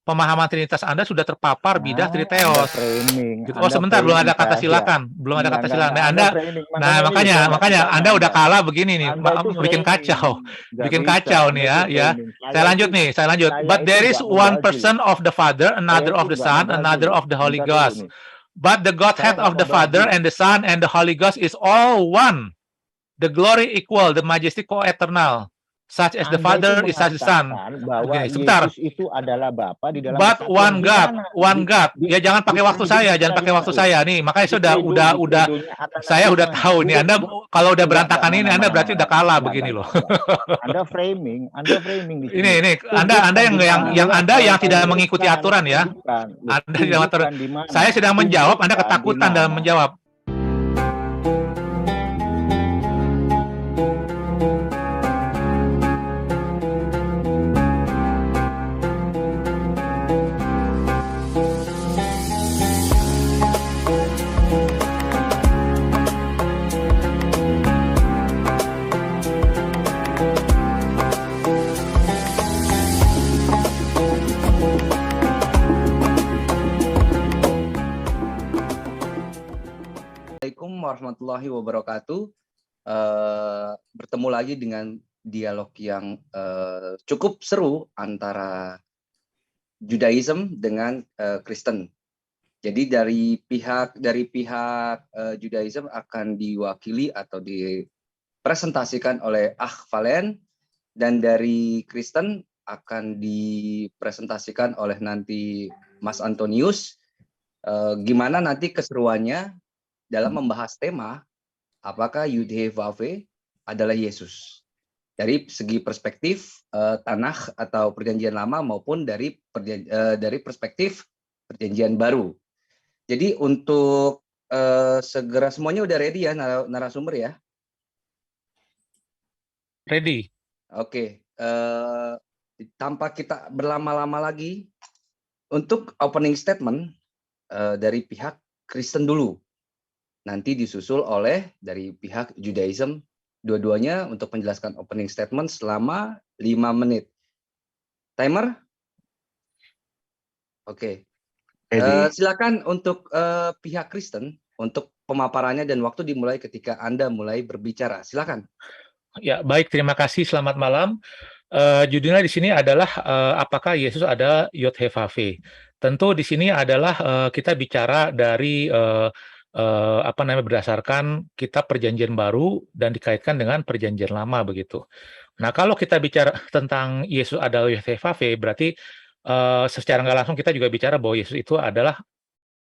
pemahaman Trinitas Anda sudah terpapar bidah Anda Triteos. framing, Gitu. Oh, sebentar, belum ada kata silakan, belum ada kata silakan. Nah, Anda, framing. nah Makanya makanya Anda udah kalah begini nih, Anda itu bikin kacau, framing. Nggak bikin bisa, kacau Anda nih itu ya. framing. Saya lanjut nih, saya lanjut. Saya But itu there is nggak one membazir. person of the Father, Saya another itu of the nggak Son, membazir. another of the Holy Bentar dulu Ghost. nih. But the Saya Godhead nggak of the Father membazir. and the Son and the Holy Ghost is all one. The glory equal, the majesty co-eternal. Such as the Anda itu Father is such the Son. mengatakan bahwa Begini, sebentar. Yesus itu adalah Bapa di dalam But kesatuan. one God, Gimana? one God. Ya jangan pakai waktu saya, jangan pakai waktu saya nih. Makanya saya udah saya udah tahu nih. Anda kalau udah berantakan ini, Anda berarti udah kalah begini loh. Anda framing di sini. Ini Anda yang tidak mengikuti aturan ya. Anda tidak aturan. Saya sedang menjawab, Anda ketakutan dalam menjawab. Assalamualaikum warahmatullahi wabarakatuh. Bertemu lagi dengan dialog yang cukup seru antara Judaism dengan Kristen. Jadi dari pihak Judaism akan diwakili atau dipresentasikan oleh Akh Valen, dan dari Kristen akan dipresentasikan oleh nanti Mas Antonius. Gimana nanti keseruannya dalam membahas tema apakah Yud-Heh-Vav-He adalah Yesus dari segi perspektif Tanakh atau Perjanjian Lama maupun dari perspektif Perjanjian Baru. Jadi untuk segera, semuanya udah ready ya narasumber ya? Ready. Oke. Tanpa kita berlama-lama lagi, untuk opening statement dari pihak Kristen dulu. Nanti disusul oleh dari pihak Judaism, dua-duanya untuk menjelaskan opening statement selama 5 menit. Timer? Oke. Silakan untuk pihak Kristen untuk pemaparannya, dan waktu dimulai ketika Anda mulai berbicara. Silakan. Ya, baik, terima kasih. Selamat malam. Judulnya di sini adalah apakah Yesus ada Yod-Heh-Vav-He. Tentu di sini adalah kita bicara dari berdasarkan kitab Perjanjian Baru dan dikaitkan dengan Perjanjian Lama begitu. Nah, kalau kita bicara tentang Yesus adalah Yod-Heh-Vav-He, berarti secara nggak langsung kita juga bicara bahwa Yesus itu adalah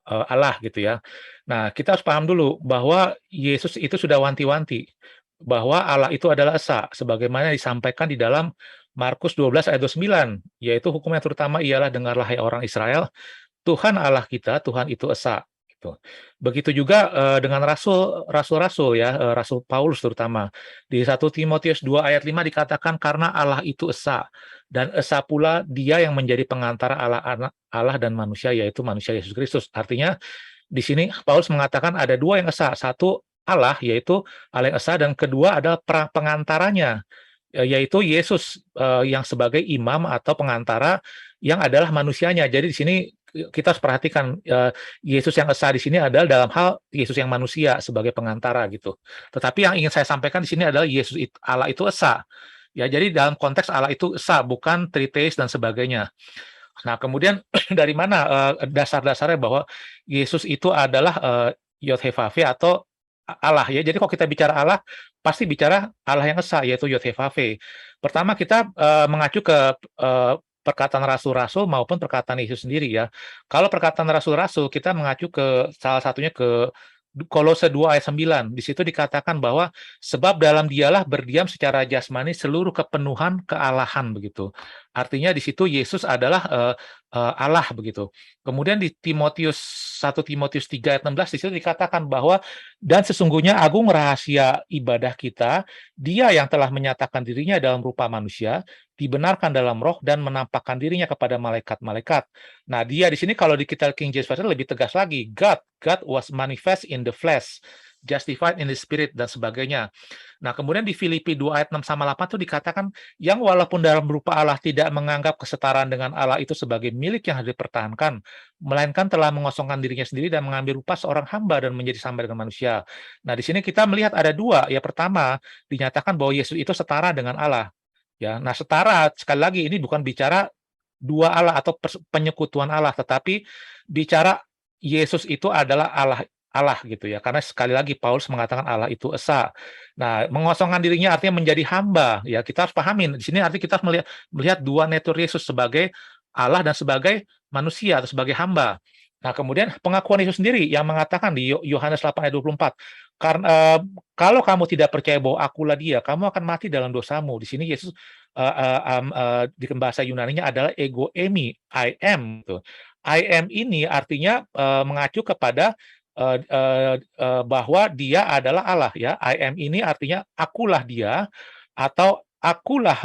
Allah gitu ya. Nah, kita harus paham dulu bahwa Yesus itu sudah wanti-wanti bahwa Allah itu adalah Esa, sebagaimana disampaikan di dalam Markus 12 ayat 29, yaitu hukum yang terutama ialah dengarlah hai orang Israel, Tuhan Allah kita, Tuhan itu Esa. Gitu. Begitu juga dengan rasul-rasul ya, Rasul Paulus terutama. Di 1 Timotius 2 ayat 5 dikatakan karena Allah itu Esa, dan Esa pula dia yang menjadi pengantara Allah dan manusia, yaitu manusia Yesus Kristus. Artinya di sini Paulus mengatakan ada dua yang Esa, satu Allah, yaitu Allah yang Esa, dan kedua adalah pengantaranya, yaitu Yesus yang sebagai imam atau pengantara yang adalah manusianya. Jadi di sini kita harus perhatikan Yesus yang Esa di sini adalah dalam hal Yesus yang manusia sebagai pengantara gitu. Tetapi yang ingin saya sampaikan di sini adalah Yesus Allah itu Esa. Ya, jadi dalam konteks Allah itu Esa, bukan Tritheis dan sebagainya. Nah, kemudian dari mana dasar-dasarnya bahwa Yesus itu adalah Yod-Heh-Vav-He atau Allah ya. Jadi kalau kita bicara Allah, pasti bicara Allah yang Esa, yaitu Yod-Heh-Vav-He. Pertama kita mengacu ke perkataan rasul-rasul maupun perkataan Yesus sendiri ya. Kalau perkataan rasul-rasul kita mengacu ke salah satunya ke Kolose 2 ayat 9. Di situ dikatakan bahwa sebab dalam dialah berdiam secara jasmani seluruh kepenuhan kealahan begitu. Artinya di situ Yesus adalah Allah begitu. Kemudian di 1 Timotius 3 ayat 16 di situ dikatakan bahwa dan sesungguhnya agung rahasia ibadah kita, Dia yang telah menyatakan dirinya dalam rupa manusia, dibenarkan dalam roh dan menampakkan dirinya kepada malaikat-malaikat. Nah, Dia di sini kalau di kita King James Version lebih tegas lagi, God was manifest in the flesh. justified in the spirit dan sebagainya. Nah, kemudian di Filipi 2 ayat 6 sama 8 itu dikatakan yang walaupun dalam berupa Allah tidak menganggap kesetaraan dengan Allah itu sebagai milik yang harus dipertahankan, melainkan telah mengosongkan dirinya sendiri dan mengambil rupa seorang hamba dan menjadi sama dengan manusia. Nah, di sini kita melihat ada dua. Ya, pertama, dinyatakan bahwa Yesus itu setara dengan Allah. Ya, nah setara sekali lagi ini bukan bicara dua Allah atau penyekutuan Allah, tetapi bicara Yesus itu adalah Allah gitu ya. Karena sekali lagi Paulus mengatakan Allah itu esa. Nah, mengosongkan dirinya artinya menjadi hamba. Ya, kita harus pahamin. Di sini artinya kita harus melihat dua natur Yesus sebagai Allah dan sebagai manusia atau sebagai hamba. Nah, kemudian pengakuan Yesus sendiri yang mengatakan di Yohanes 8 ayat 24, karena kalau kamu tidak percaya bahwa akulah dia, kamu akan mati dalam dosamu. Di sini Yesus di bahasa Yunaninya adalah ego emi, I am. Gitu. I am ini artinya mengacu kepada bahwa dia adalah Allah. Ya, I am ini artinya akulah dia atau akulah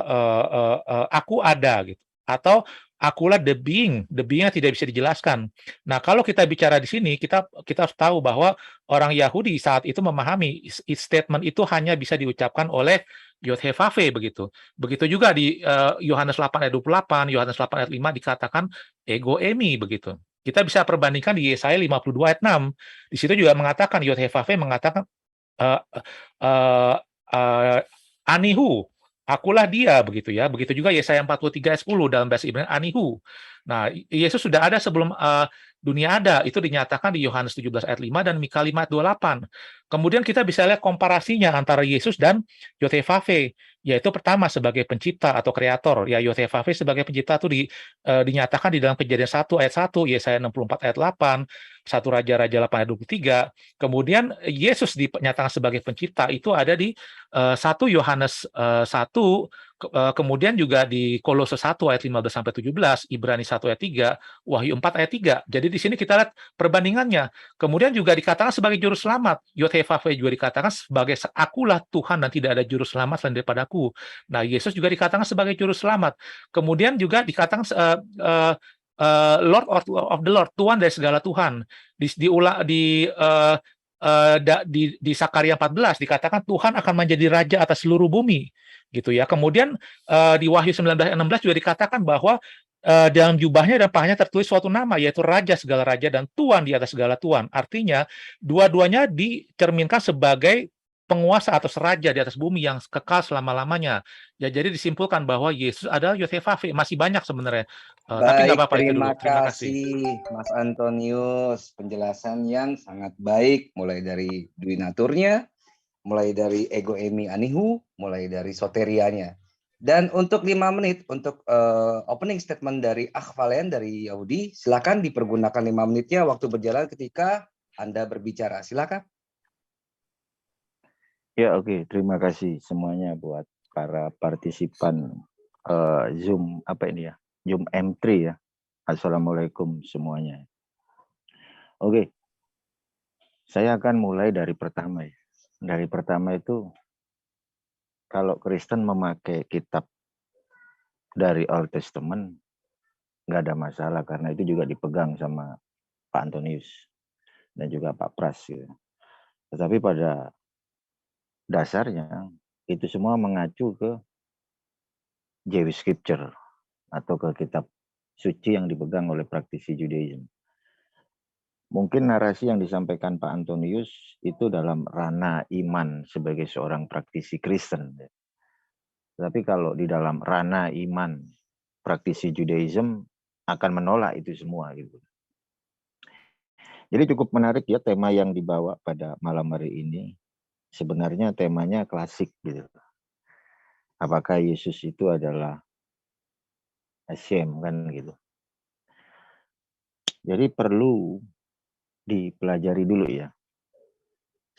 aku ada gitu. Atau akulah the being yang tidak bisa dijelaskan. Nah, kalau kita bicara di sini, kita harus tahu bahwa orang Yahudi saat itu memahami statement itu hanya bisa diucapkan oleh Yod-Heh-Vav-He begitu. Begitu juga di Yohanes 8 ayat 28, Yohanes 8 ayat 5 dikatakan ego emi begitu. Kita bisa perbandingkan di Yesaya 52 ayat 6. Di situ juga mengatakan Yod-Heh-Vav-He mengatakan anihu, akulah dia begitu ya. Begitu juga Yesaya 43 ayat 10 dalam bahasa Ibrani anihu. Nah, Yesus sudah ada sebelum dunia ada. Itu dinyatakan di Yohanes 17 ayat 5 dan Mika 5 ayat 28. Kemudian kita bisa lihat komparasinya antara Yesus dan Yod-Heh-Vav-He, yaitu pertama sebagai pencipta atau kreator. Ya, Yod-Heh-Vav-He sebagai pencipta itu dinyatakan di dalam Kejadian 1 ayat 1, Yesaya 64 ayat 8, 1 Raja-Raja 8 ayat 23. Kemudian Yesus dinyatakan sebagai pencipta itu ada di 1 Yohanes 1, kemudian juga di Kolose 1 ayat 15 sampai 17, Ibrani 1 ayat 3, Wahyu 4 ayat 3. Jadi di sini kita lihat perbandingannya. Kemudian juga dikatakan sebagai juru selamat. Yod-Heh-Vav-He juga dikatakan sebagai akulah Tuhan dan tidak ada juru selamat selain daripadaku. Nah, Yesus juga dikatakan sebagai juru selamat. Kemudian juga dikatakan Lord of the Lord, Tuhan dari segala Tuhan. Di Sakaria 14 dikatakan Tuhan akan menjadi raja atas seluruh bumi gitu ya. Kemudian di Wahyu 19:16 juga dikatakan bahwa dalam jubahnya dan pahanya tertulis suatu nama, yaitu Raja segala raja dan Tuan di atas segala tuan. Artinya dua-duanya dicerminkan sebagai penguasa atau seraja di atas bumi yang kekal selama-lamanya. Ya, jadi disimpulkan bahwa Yesus adalah Yod-Heh-Vav-He. Masih banyak sebenarnya. Tapi nggak Baik, apa-apa itu dulu. terima kasih Mas Antonius. Penjelasan yang sangat baik, mulai dari duinaturnya, mulai dari ego emi anihu, mulai dari soterianya. Dan untuk 5 menit, untuk opening statement dari Valen dari Yahudi, silakan dipergunakan 5 menitnya waktu berjalan ketika Anda berbicara. Silakan. Ya, oke. Terima kasih semuanya buat para partisipan Zoom Zoom M3 ya. Assalamualaikum semuanya. Oke. Saya akan mulai dari pertama ya. Dari pertama itu, kalau Kristen memakai kitab dari Old Testament, nggak ada masalah karena itu juga dipegang sama Pak Antonius dan juga Pak Pras. Gitu. Tetapi pada dasarnya itu semua mengacu ke Jewish Scripture atau ke kitab suci yang dipegang oleh praktisi Judaism. Mungkin narasi yang disampaikan Pak Antonius itu dalam ranah iman sebagai seorang praktisi Kristen. Tapi kalau di dalam ranah iman praktisi Judaism akan menolak itu semua gitu. Jadi cukup menarik ya tema yang dibawa pada malam hari ini. Sebenarnya temanya klasik gitu. Apakah Yesus itu adalah Hashem kan gitu. Jadi perlu dipelajari dulu ya.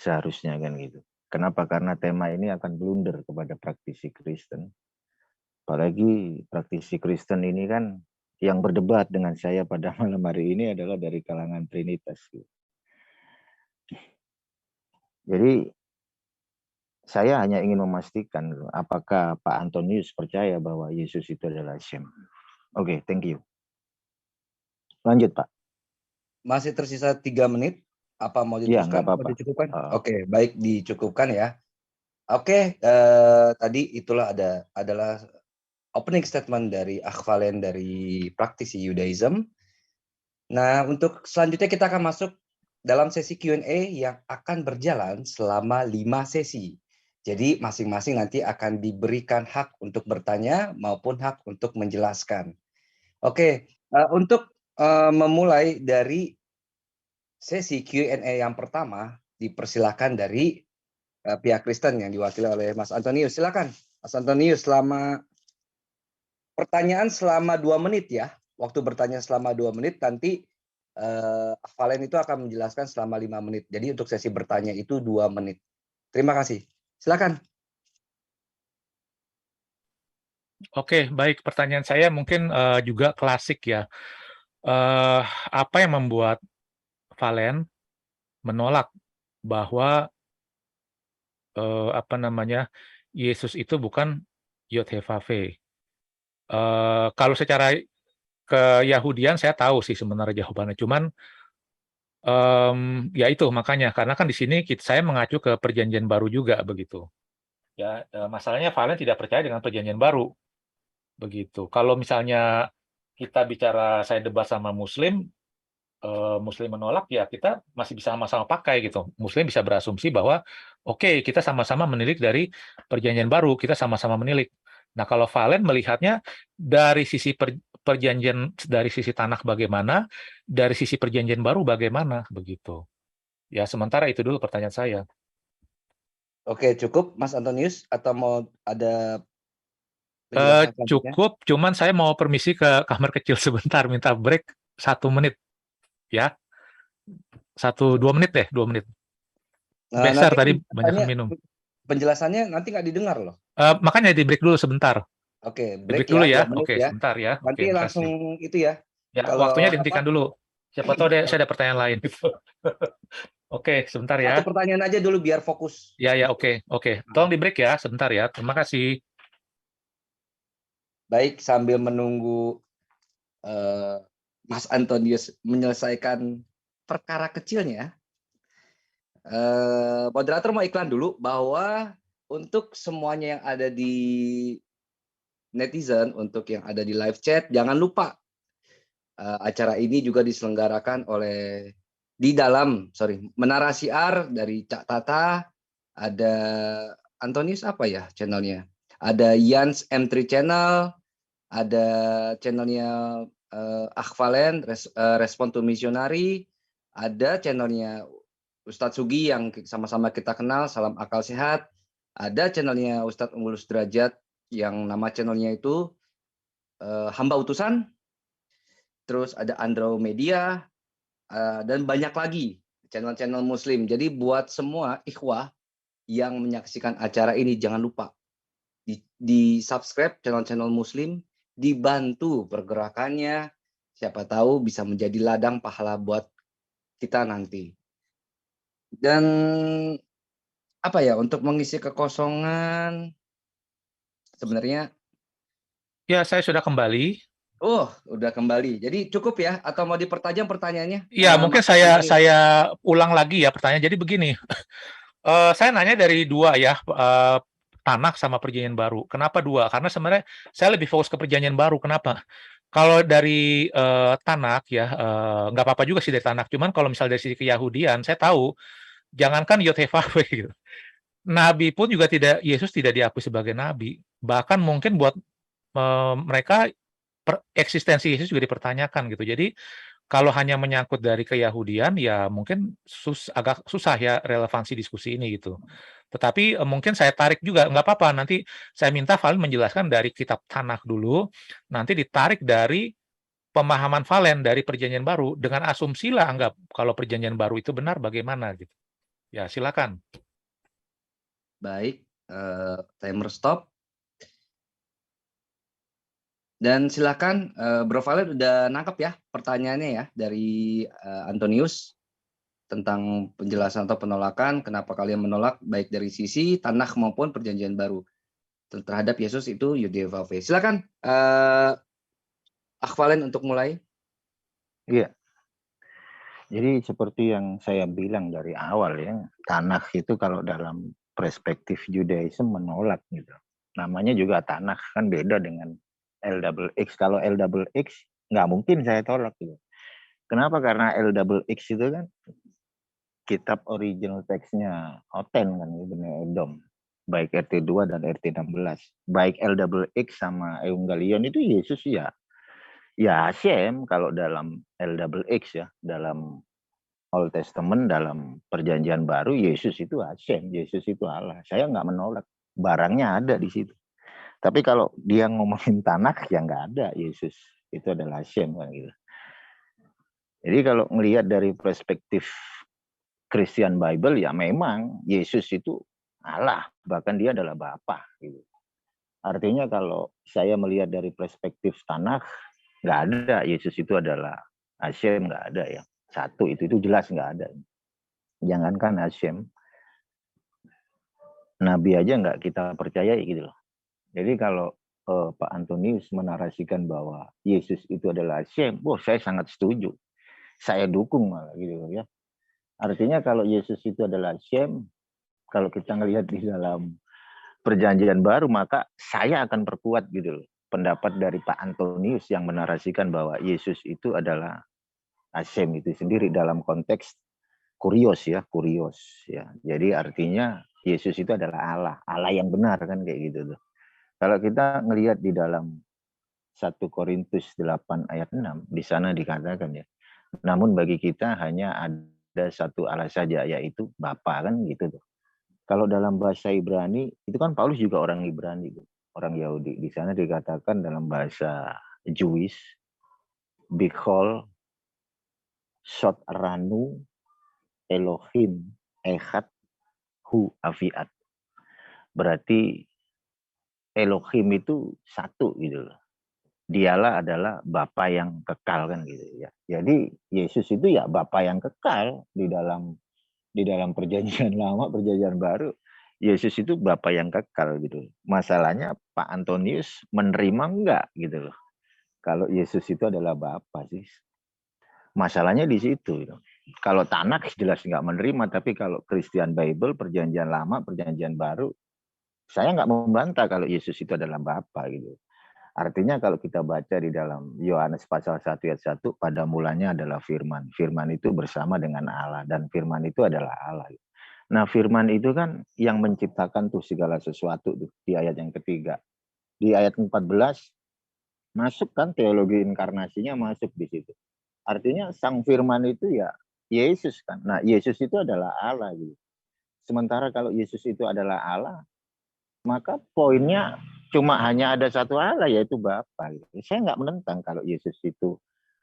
Seharusnya kan gitu. Kenapa? Karena tema ini akan blunder kepada praktisi Kristen. Apalagi praktisi Kristen ini kan yang berdebat dengan saya pada malam hari ini adalah dari kalangan Trinitas. Gitu. Jadi saya hanya ingin memastikan apakah Pak Antonius percaya bahwa Yesus itu adalah Hashem. Oke, thank you. Lanjut Pak. Masih tersisa 3 menit. Apa mau Iya, nggak diteruskan? Mau apa-apa. dicukupkan? Oke, baik, dicukupkan ya. Oke, tadi itulah adalah opening statement dari Akh Valen dari praktisi Judaism. Nah, untuk selanjutnya kita akan masuk dalam sesi Q&A yang akan berjalan selama 5 sesi. Jadi masing-masing nanti akan diberikan hak untuk bertanya maupun hak untuk menjelaskan. Oke, untuk memulai dari sesi Q&A yang pertama, dipersilakan dari pihak Kristen yang diwakili oleh Mas Antonius. Silakan, Mas Antonius, pertanyaan selama 2 menit ya. Waktu bertanya selama 2 menit, nanti Valen itu akan menjelaskan selama 5 menit. Jadi untuk sesi bertanya itu 2 menit. Terima kasih. Silakan. Oke, baik. Pertanyaan saya mungkin juga klasik ya. Apa yang membuat Valen menolak bahwa Yesus itu bukan Yod-Heh-Vav-He? Kalau secara keyahudian saya tahu sih sebenarnya jawabannya, cuman ya itu makanya, karena kan di sini saya mengacu ke Perjanjian Baru juga begitu. Ya, masalahnya Valen tidak percaya dengan Perjanjian Baru, begitu. Kalau misalnya kita bicara saya debat sama Muslim, Muslim menolak, ya kita masih bisa sama-sama pakai gitu. Muslim bisa berasumsi bahwa, oke, kita sama-sama menilik dari Perjanjian Baru, kita sama-sama menilik. Nah, kalau Valen melihatnya dari sisi perjanjian, dari sisi Tanakh bagaimana, dari sisi Perjanjian Baru bagaimana, begitu. Ya, sementara itu dulu pertanyaan saya. Oke, cukup Mas Antonius atau mau ada penjelasan selanjutnya? Cukup, cuman saya mau permisi ke kamar kecil sebentar, minta break 1 menit, ya. 2 menit deh, 2 menit. Beser Nanti tadi banyakan minum. penjelasannya nanti nggak didengar loh. Makanya di-break dulu sebentar. Oke, Di-break break dulu ya, 2 ya. menit Oke, ya. sebentar ya. Nanti Oke, langsung makasih. itu ya. Ya, waktunya Kalau dihentikan dulu. Siapa tahu saya ada pertanyaan lain gitu. Oke, sebentar satu ya. pertanyaan aja dulu biar fokus. Ya, oke. Tolong di-break ya, sebentar ya. Terima kasih. Baik, sambil menunggu Mas Antonius menyelesaikan perkara kecilnya, moderator mau iklan dulu bahwa untuk semuanya yang ada di netizen, untuk yang ada di live chat, jangan lupa acara ini juga diselenggarakan oleh Menara Siar dari Cak Tata, ada Antonius apa ya channelnya? Ada Yans M3 Channel, ada channelnya Akh Valen, Respond to Missionary, ada channelnya Ustadz Sugi yang sama-sama kita kenal, Salam Akal Sehat, ada channelnya Ustadz Unggul Sudrajat yang nama channelnya itu Hamba Utusan, terus ada Andromedia, dan banyak lagi channel-channel Muslim. Jadi buat semua ikhwah yang menyaksikan acara ini, jangan lupa di subscribe channel-channel Muslim, dibantu pergerakannya, siapa tahu bisa menjadi ladang pahala buat kita nanti. Dan apa ya, untuk mengisi kekosongan sebenarnya. Ya, saya sudah kembali. Udah kembali. Jadi cukup ya, atau mau dipertajam pertanyaannya, Ya, mungkin Mas Antonius? saya ulang lagi ya pertanyaan. Jadi begini, saya nanya dari 2 ya, Tanakh sama Perjanjian Baru. Kenapa 2? Karena sebenarnya saya lebih fokus ke Perjanjian Baru. Kenapa? Kalau dari Tanakh ya, nggak apa-apa juga sih dari Tanakh. Cuman kalau misal dari sisi keyahudian, saya tahu jangankan Yod-Heh-Vav gitu. Nabi pun juga Yesus tidak diakui sebagai nabi. Bahkan mungkin buat mereka eksistensi Yesus juga dipertanyakan gitu. Jadi kalau hanya menyangkut dari keyahudian, ya mungkin agak susah ya relevansi diskusi ini gitu. Tetapi mungkin saya tarik juga, nggak apa-apa, nanti saya minta Valen menjelaskan dari kitab Tanakh dulu, nanti ditarik dari pemahaman Valen dari Perjanjian Baru, dengan asumsilah anggap kalau Perjanjian Baru itu benar bagaimana gitu. Ya, silakan. Baik, timer stop. Dan silakan Bro Valen udah nangkep ya pertanyaannya ya dari Antonius tentang penjelasan atau penolakan, kenapa kalian menolak baik dari sisi Tanakh maupun Perjanjian Baru terhadap Yesus itu Yod-Heh-Vav. Silakan Akh Valen untuk mulai. Iya. Jadi seperti yang saya bilang dari awal ya, Tanakh itu kalau dalam perspektif Judaism menolak gitu. Namanya juga Tanakh, kan beda dengan LXX. Kalau LXX nggak mungkin saya tolak gitu. Kenapa? Karena LXX itu kan kitab original teksnya Oten kan, Ibnu Edom. Baik RT2 dan RT16. Baik LXX sama Evangelion itu Yesus ya. Ya Hashem kalau dalam LXX ya, dalam Old Testament, dalam perjanjian baru, Yesus itu Hashem, Yesus itu Allah. Saya nggak menolak, barangnya ada di situ. Tapi kalau dia ngomongin Tanakh, ya nggak ada Yesus. Itu adalah Hashem kan gitu. Jadi kalau melihat dari perspektif Christian Bible, ya memang Yesus itu Allah, bahkan dia adalah Bapa gitu. Artinya kalau saya melihat dari perspektif Tanakh, nggak ada Yesus itu adalah Hashem, nggak ada ya. Satu itu jelas nggak ada. Jangankan Hashem, Nabi aja nggak kita percayai gitu loh. Jadi kalau Pak Antonius menarasikan bahwa Yesus itu adalah Hashem, saya sangat setuju. Saya dukung malah gitu loh ya. Artinya kalau Yesus itu adalah Hashem, kalau kita ngelihat di dalam perjanjian baru, maka saya akan perkuat gitu loh. Pendapat dari Pak Antonius yang menarasikan bahwa Yesus itu adalah Hashem itu sendiri dalam konteks kurios ya. Jadi artinya Yesus itu adalah Allah yang benar kan kayak gitu tuh. Kalau kita ngelihat di dalam 1 Korintus 8 ayat 6, di sana dikatakan ya, namun bagi kita hanya ada satu Allah saja, yaitu Bapa kan gitu tuh. Kalau dalam bahasa Ibrani, itu kan Paulus juga orang Ibrani, orang Yahudi. Di sana dikatakan dalam bahasa Jewish, Bichol, Sot Ranu, Elohim, Echad, Hu Aviat. Berarti Elohim itu satu gitu loh. Dialah adalah Bapa yang kekal kan gitu ya. Jadi Yesus itu ya Bapa yang kekal di dalam perjanjian lama, perjanjian baru. Yesus itu Bapa yang kekal gitu. Masalahnya Pak Antonius menerima enggak gitu loh. Kalau Yesus itu adalah Bapa sih. Masalahnya di situ. Gitu. Kalau Tanakh jelas nggak menerima, tapi kalau Christian Bible, perjanjian lama, perjanjian baru, saya nggak membantah kalau Yesus itu adalah Bapa gitu. Artinya kalau kita baca di dalam Yohanes pasal 1 ayat 1, pada mulanya adalah firman. Firman itu bersama dengan Allah, dan firman itu adalah Allah. Nah firman itu kan yang menciptakan tuh segala sesuatu tuh, di ayat yang ketiga. Di ayat 14, masuk kan teologi inkarnasinya masuk di situ. Artinya sang firman itu ya Yesus kan. Nah Yesus itu adalah Allah gitu. Sementara kalau Yesus itu adalah Allah, maka poinnya cuma hanya ada satu Allah, yaitu Bapa. Saya nggak menentang kalau Yesus itu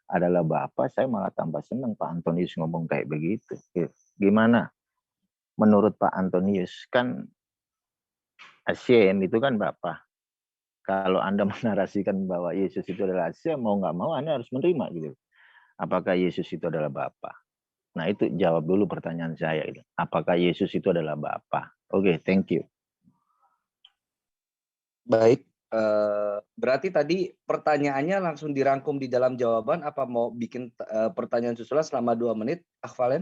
adalah Bapa, saya malah tambah senang Pak Antonius ngomong kayak begitu. Gimana? Menurut Pak Antonius, kan Hashem itu kan Bapa. Kalau Anda menarasikan bahwa Yesus itu adalah Hashem, mau nggak mau Anda harus menerima gitu. Apakah Yesus itu adalah Bapa? Nah itu jawab dulu pertanyaan saya. Gitu. Apakah Yesus itu adalah Bapa? Oke, thank you. Baik, berarti tadi pertanyaannya langsung dirangkum di dalam jawaban, apa mau bikin pertanyaan susulan selama 2 menit, Akvalen?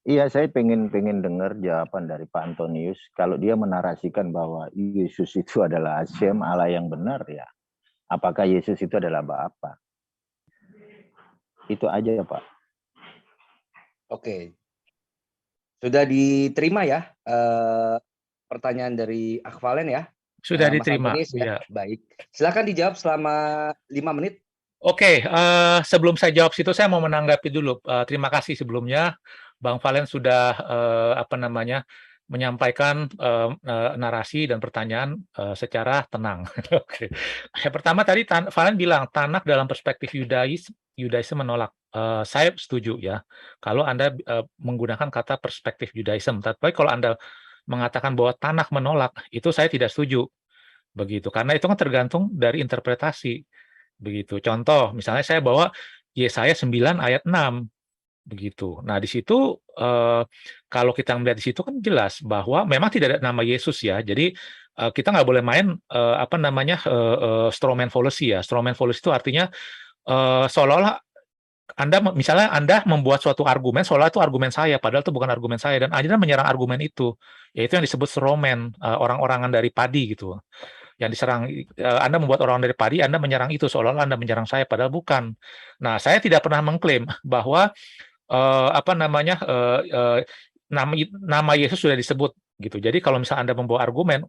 Iya, saya pengen dengar jawaban dari Pak Antonius. Kalau dia menarasikan bahwa Yesus itu adalah Hashem, Allah yang benar ya. Apakah Yesus itu adalah Bapa? Itu aja ya Pak. Oke. Sudah diterima ya pertanyaan dari Akvalen ya? Sudah Mas diterima. Antonius ya? Ya. Baik. Silakan dijawab selama 5 menit. Oke, sebelum saya jawab situ, saya mau menanggapi dulu. Terima kasih sebelumnya, Bang Valen sudah menyampaikan narasi dan pertanyaan secara tenang. Oke. Yang pertama tadi Valen bilang Tanakh dalam perspektif Yudaisme menolak. Saya setuju ya. Kalau Anda menggunakan kata perspektif Yudaisme, tapi kalau Anda mengatakan bahwa Tanakh menolak, itu saya tidak setuju. Begitu. Karena itu kan tergantung dari interpretasi. Begitu. Contoh, misalnya saya bawa Yesaya 9 ayat 6. Begitu. Nah, di situ kalau kita melihat di situ kan jelas bahwa memang tidak ada nama Yesus ya. Jadi kita nggak boleh main strawman fallacy ya. Strawman fallacy itu artinya seolah-olah misalnya Anda membuat suatu argumen seolah itu argumen saya, padahal itu bukan argumen saya, dan Anda menyerang argumen itu, yaitu yang disebut strawman, orang-orangan dari padi gitu. Yang diserang, Anda membuat orang dari padi, Anda menyerang itu seolah-olah Anda menyerang saya, padahal bukan. Nah, saya tidak pernah mengklaim bahwa apa namanya, nama Yesus sudah disebut gitu. Jadi kalau misalnya Anda membawa argumen,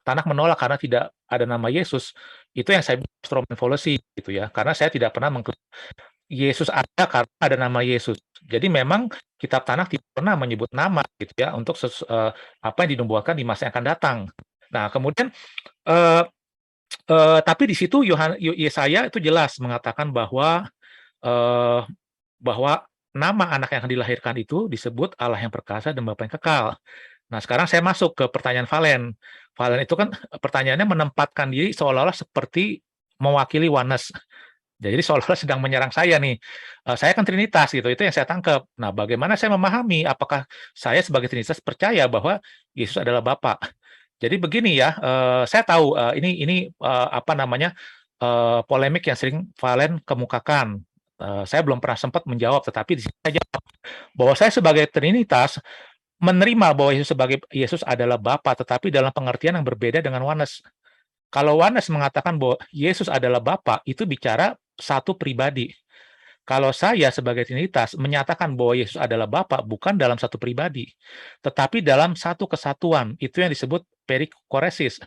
Tanakh menolak karena tidak ada nama Yesus, itu yang saya bilang strawman fallacy gitu ya. Karena saya tidak pernah mengklaim Yesus ada karena ada nama Yesus. Jadi memang kitab Tanakh tidak pernah menyebut nama gitu ya untuk apa yang dinubuatkan di masa yang akan datang. Nah, kemudian tapi di situ Yesaya itu jelas mengatakan bahwa eh, bahwa nama anak yang akan dilahirkan itu disebut Allah yang perkasa dan Bapa yang kekal. Nah, sekarang saya masuk ke pertanyaan Valen. Valen itu kan pertanyaannya menempatkan diri seolah-olah seperti mewakili oneness. Jadi seolah-olah sedang menyerang saya nih. Saya kan Trinitas gitu, itu yang saya tangkap. Nah, bagaimana saya memahami apakah saya sebagai Trinitas percaya bahwa Yesus adalah Bapa? Jadi begini ya, saya tahu ini apa namanya polemik yang sering Valen kemukakan. Saya belum pernah sempat menjawab, tetapi di sini saya jawab bahwa saya sebagai Trinitas menerima bahwa Yesus adalah Bapa, tetapi dalam pengertian yang berbeda dengan oneness. Kalau oneness mengatakan bahwa Yesus adalah Bapa, itu bicara satu pribadi. Kalau saya sebagai Trinitas menyatakan bahwa Yesus adalah Bapa bukan dalam satu pribadi, tetapi dalam satu kesatuan. Itu yang disebut perikoresis.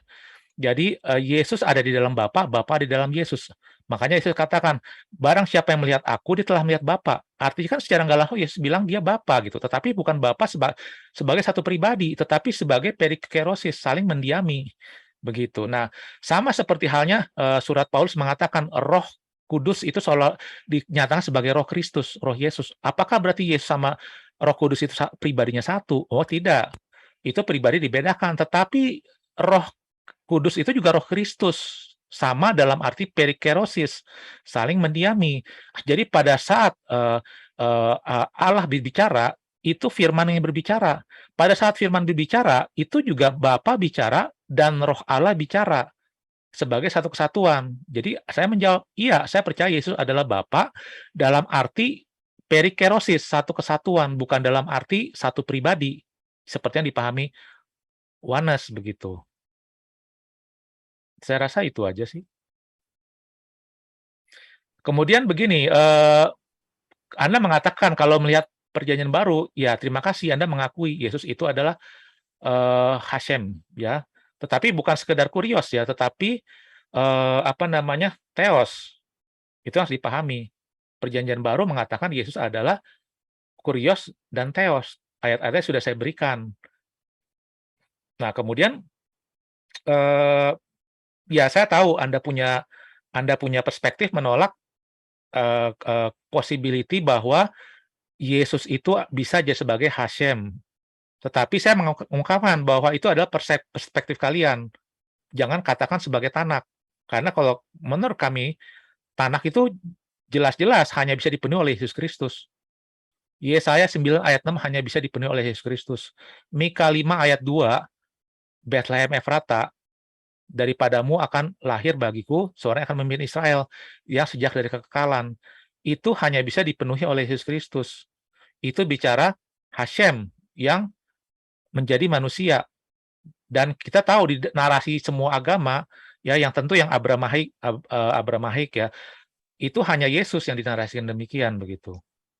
Jadi Yesus ada di dalam Bapa, Bapa di dalam Yesus. Makanya Yesus katakan, barang siapa yang melihat aku, dia telah melihat Bapa. Artinya kan secara nggak langsung Yesus bilang dia Bapa gitu, tetapi bukan Bapa sebagai satu pribadi, tetapi sebagai perikerosis, saling mendiami. Begitu. Nah, sama seperti halnya surat Paulus mengatakan Roh Kudus itu seolah dinyatakan sebagai Roh Kristus, Roh Yesus. Apakah berarti Yesus sama Roh Kudus itu pribadinya satu? Oh, tidak. Itu pribadi dibedakan, tetapi Roh Kudus itu juga Roh Kristus, sama dalam arti perikerosis, saling mendiami. Jadi pada saat Allah berbicara, itu firman yang berbicara. Pada saat firman berbicara, itu juga Bapa bicara dan Roh Allah bicara sebagai satu kesatuan. Jadi saya menjawab, iya, saya percaya Yesus adalah Bapa dalam arti perikerosis, satu kesatuan, bukan dalam arti satu pribadi, seperti yang dipahami oneness begitu. Saya rasa itu aja sih. Kemudian begini, Anda mengatakan kalau melihat perjanjian baru, ya terima kasih Anda mengakui Yesus itu adalah Hashem, ya. Tetapi bukan sekedar kurios ya, tetapi apa namanya, theos. Itu harus dipahami. Perjanjian baru mengatakan Yesus adalah kurios dan theos. Ayat-ayatnya sudah saya berikan. Nah, kemudian ya saya tahu Anda punya perspektif menolak possibility bahwa Yesus itu bisa aja sebagai Hashem. Tetapi saya mengungkapkan bahwa itu adalah perspektif kalian. Jangan katakan sebagai Tanakh. Karena kalau menurut kami, Tanakh itu jelas-jelas hanya bisa dipenuhi oleh Yesus Kristus. Yesaya 9 ayat 6 hanya bisa dipenuhi oleh Yesus Kristus. Mika 5 ayat 2, Bethlehem Efrata, daripadamu akan lahir bagiku seorang yang akan memimpin Israel yang sejak dari kekekalan. Itu hanya bisa dipenuhi oleh Yesus Kristus. Itu bicara Hashem yang menjadi manusia. Dan kita tahu di narasi semua agama, ya yang tentu yang Abramaik ya, itu hanya Yesus yang dinarasikan demikian begitu.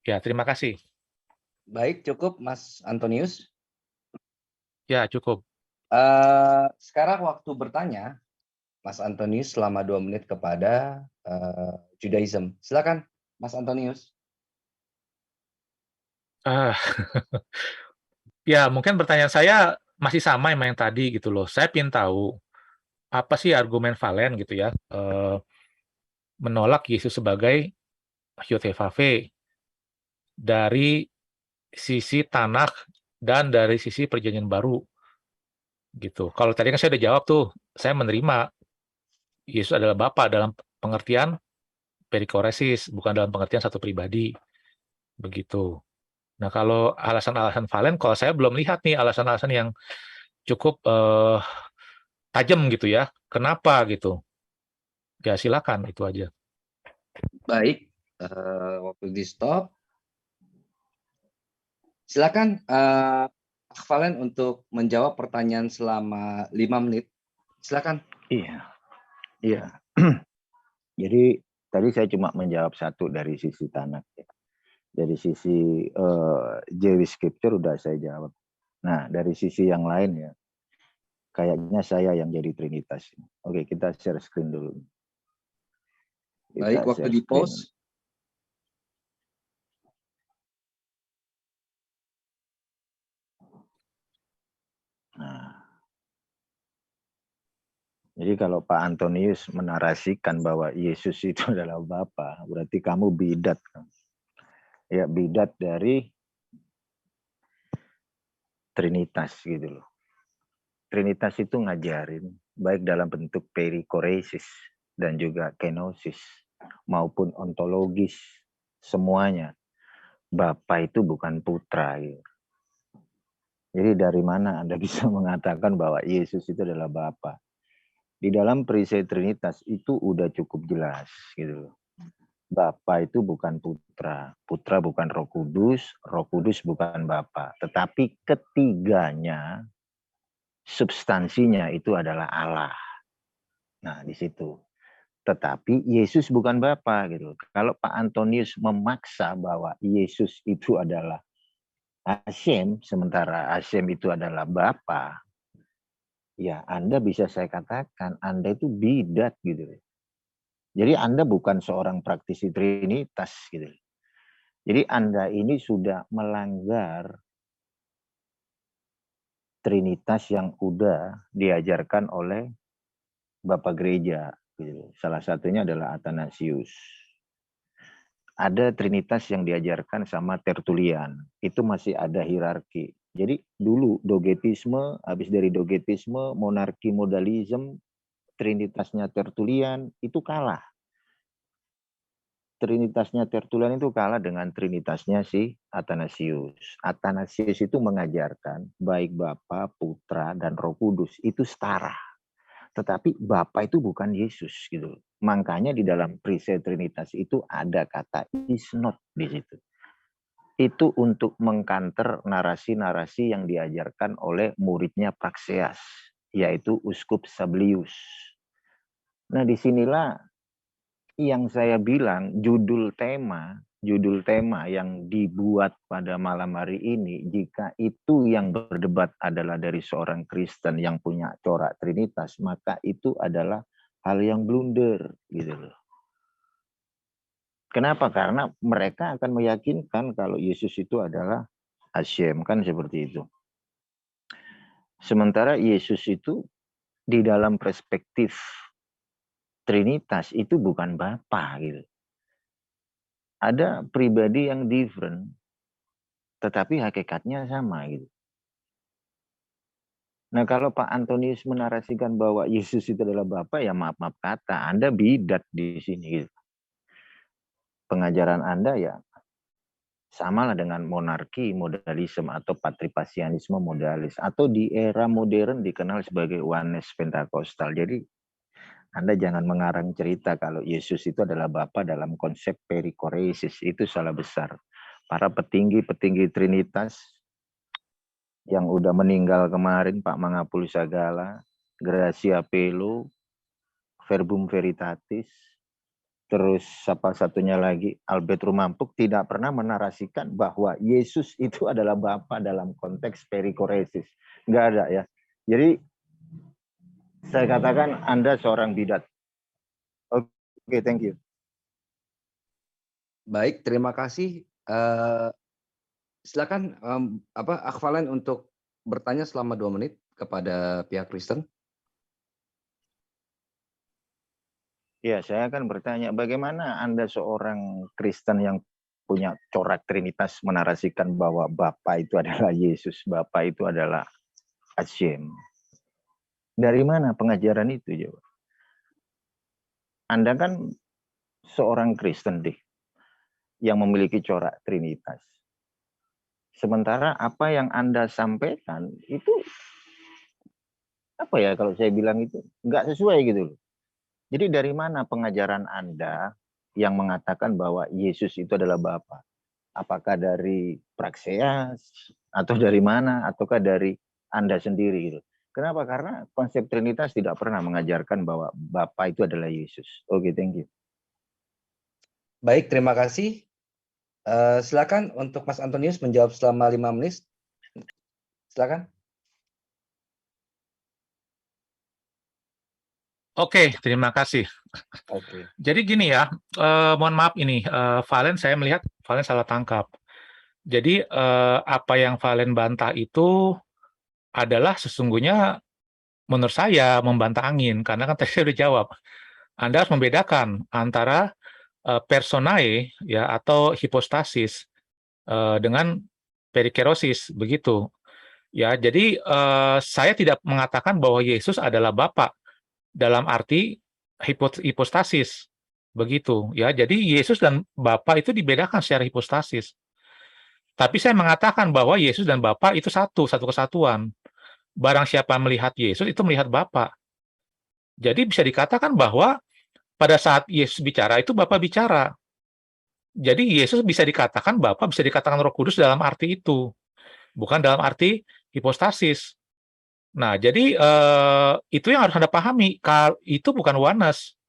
Ya, terima kasih. Baik, cukup Mas Antonius. Ya, cukup. Sekarang waktu bertanya, Mas Antonius selama 2 menit kepada Judaism. Silakan, Mas Antonius. Ya, mungkin pertanyaan saya masih sama yang tadi gitu loh. Saya ingin tahu apa sih argumen Valen gitu ya, menolak Yesus sebagai Yotevave dari sisi Tanakh dan dari sisi Perjanjian Baru gitu. Kalau tadi kan saya udah jawab tuh, saya menerima Yesus adalah Bapa dalam pengertian perikoresis, bukan dalam pengertian satu pribadi begitu. Nah, kalau alasan-alasan Valen, kalau saya belum lihat nih alasan-alasan yang cukup tajam gitu ya. Kenapa gitu? Ya silakan, itu aja. Baik, Waktu di stop. Silakan Kak Valen untuk menjawab pertanyaan selama 5 menit. Silakan. Iya, iya. Jadi tadi saya cuma menjawab satu dari sisi Tanak ya. Dari sisi Jewish Scripture udah saya jawab. Nah, dari sisi yang lain ya, kayaknya saya yang jadi Trinitas. Oke, kita share screen dulu. Baik, Kita waktu share di screen. pause. Nah, jadi kalau Pak Antonius menarasikan bahwa Yesus itu adalah Bapa, berarti kamu bidat. Ya, bidat dari Trinitas gitu loh. Trinitas itu ngajarin baik dalam bentuk perikoresis dan juga kenosis maupun ontologis, semuanya. Bapa itu bukan putra. Gitu. Jadi dari mana Anda bisa mengatakan bahwa Yesus itu adalah Bapa? Di dalam perisai Trinitas itu udah cukup jelas gitu loh. Bapa itu bukan putra, putra bukan Roh Kudus bukan Bapa, tetapi ketiganya substansinya itu adalah Allah. Nah, di situ. Tetapi Yesus bukan Bapa gitu. Kalau Pak Antonius memaksa bahwa Yesus itu adalah Hashem, sementara Hashem itu adalah Bapa, ya Anda bisa saya katakan Anda itu bidat gitu. Jadi Anda bukan seorang praktisi Trinitas gitu. Jadi Anda ini sudah melanggar Trinitas yang udah diajarkan oleh Bapak Gereja. Gitu. Salah satunya adalah Athanasius. Ada Trinitas yang diajarkan sama Tertullian. Itu masih ada hierarki. Jadi dulu dogetisme, habis dari dogetisme, monarki modalisme, Trinitasnya Tertullian itu kalah. Trinitasnya Tertullian itu kalah dengan Trinitasnya si Athanasius. Athanasius itu mengajarkan baik Bapa, Putra, dan Roh Kudus itu setara. Tetapi Bapa itu bukan Yesus gitu. Makanya di dalam perisai Trinitas itu ada kata is not di situ. Itu untuk mengkanter narasi-narasi yang diajarkan oleh muridnya Praxeas, yaitu Uskup Sablius. Nah, disinilah yang saya bilang judul tema yang dibuat pada malam hari ini, jika itu yang berdebat adalah dari seorang Kristen yang punya corak Trinitas, maka itu adalah hal yang blunder gitu loh. Kenapa? Karena mereka akan meyakinkan kalau Yesus itu adalah Hashem, kan seperti itu. Sementara Yesus itu di dalam perspektif Trinitas itu bukan Bapa gitu. Ada pribadi yang different, tetapi hakikatnya sama gitu. Nah, kalau Pak Antonius menarasikan bahwa Yesus itu adalah Bapa, ya maaf kata, Anda bidat di sini gitu. Pengajaran Anda ya samalah dengan monarki modalisme atau patripasianisme modalis, atau di era modern dikenal sebagai oneness Pentakostal. Jadi Anda jangan mengarang cerita kalau Yesus itu adalah Bapa dalam konsep perikoresis, itu salah besar. Para petinggi-petinggi Trinitas yang udah meninggal kemarin, Pak Mangapul Sagala, Gracia Pelo, Verbum Veritatis, terus siapa satunya lagi, Albert Rumampuk, tidak pernah menarasikan bahwa Yesus itu adalah Bapa dalam konteks perikoresis. Enggak ada ya. Jadi saya katakan Anda seorang bidat. Oke, thank you. Baik, terima kasih. Silakan Kak Valen untuk bertanya selama 2 menit kepada pihak Kristen. Ya, saya akan bertanya, bagaimana Anda seorang Kristen yang punya corak Trinitas menarasikan bahwa Bapa itu adalah Yesus, Bapa itu adalah Hashem. Dari mana pengajaran itu, Jawa? Anda kan seorang Kristen deh, yang memiliki corak Trinitas. Sementara apa yang Anda sampaikan itu, apa ya kalau saya bilang itu, nggak sesuai gitu loh. Jadi dari mana pengajaran Anda yang mengatakan bahwa Yesus itu adalah Bapa? Apakah dari Praxeas atau dari mana, ataukah dari Anda sendiri gitu? Kenapa? Karena konsep Trinitas tidak pernah mengajarkan bahwa Bapa itu adalah Yesus. Oke, thank you. Baik, terima kasih. Silakan untuk Mas Antonius menjawab selama 5 menit. Silakan. Oke, terima kasih. Oke. Jadi gini ya, mohon maaf ini, Valen saya melihat Valen salah tangkap. Jadi, apa yang Valen bantah itu adalah sesungguhnya menurut saya membantah angin, karena kan tadi saya udah jawab. Anda harus membedakan antara, personae ya atau hipostasis, dengan perikerosis, begitu. Ya, jadi, saya tidak mengatakan bahwa Yesus adalah Bapa. Dalam arti hipostasis, begitu ya. Jadi Yesus dan Bapa itu dibedakan secara hipostasis. Tapi saya mengatakan bahwa Yesus dan Bapa itu satu kesatuan. Barang siapa melihat Yesus itu melihat Bapa. Jadi bisa dikatakan bahwa pada saat Yesus bicara itu Bapa bicara. Jadi Yesus bisa dikatakan Bapa, bisa dikatakan Roh Kudus dalam arti itu, bukan dalam arti hipostasis. Nah, jadi, itu yang harus Anda pahami, itu bukan oneness,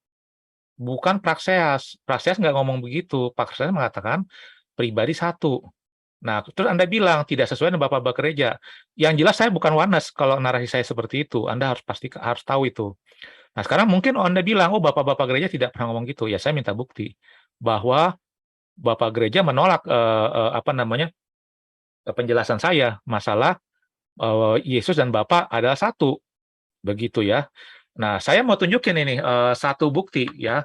bukan Praxeas. Praxeas nggak ngomong begitu, Praxeas mengatakan pribadi satu. Nah, terus Anda bilang tidak sesuai dengan Bapak gereja. Yang jelas saya bukan oneness kalau narasi saya seperti itu, Anda harus tahu itu. Nah, sekarang mungkin Anda bilang, "Oh, Bapak-bapak gereja tidak pernah ngomong gitu." Ya, saya minta bukti bahwa Bapak gereja menolak, penjelasan saya masalah Yesus dan Bapa adalah satu, begitu ya. Nah, saya mau tunjukin ini, satu bukti ya.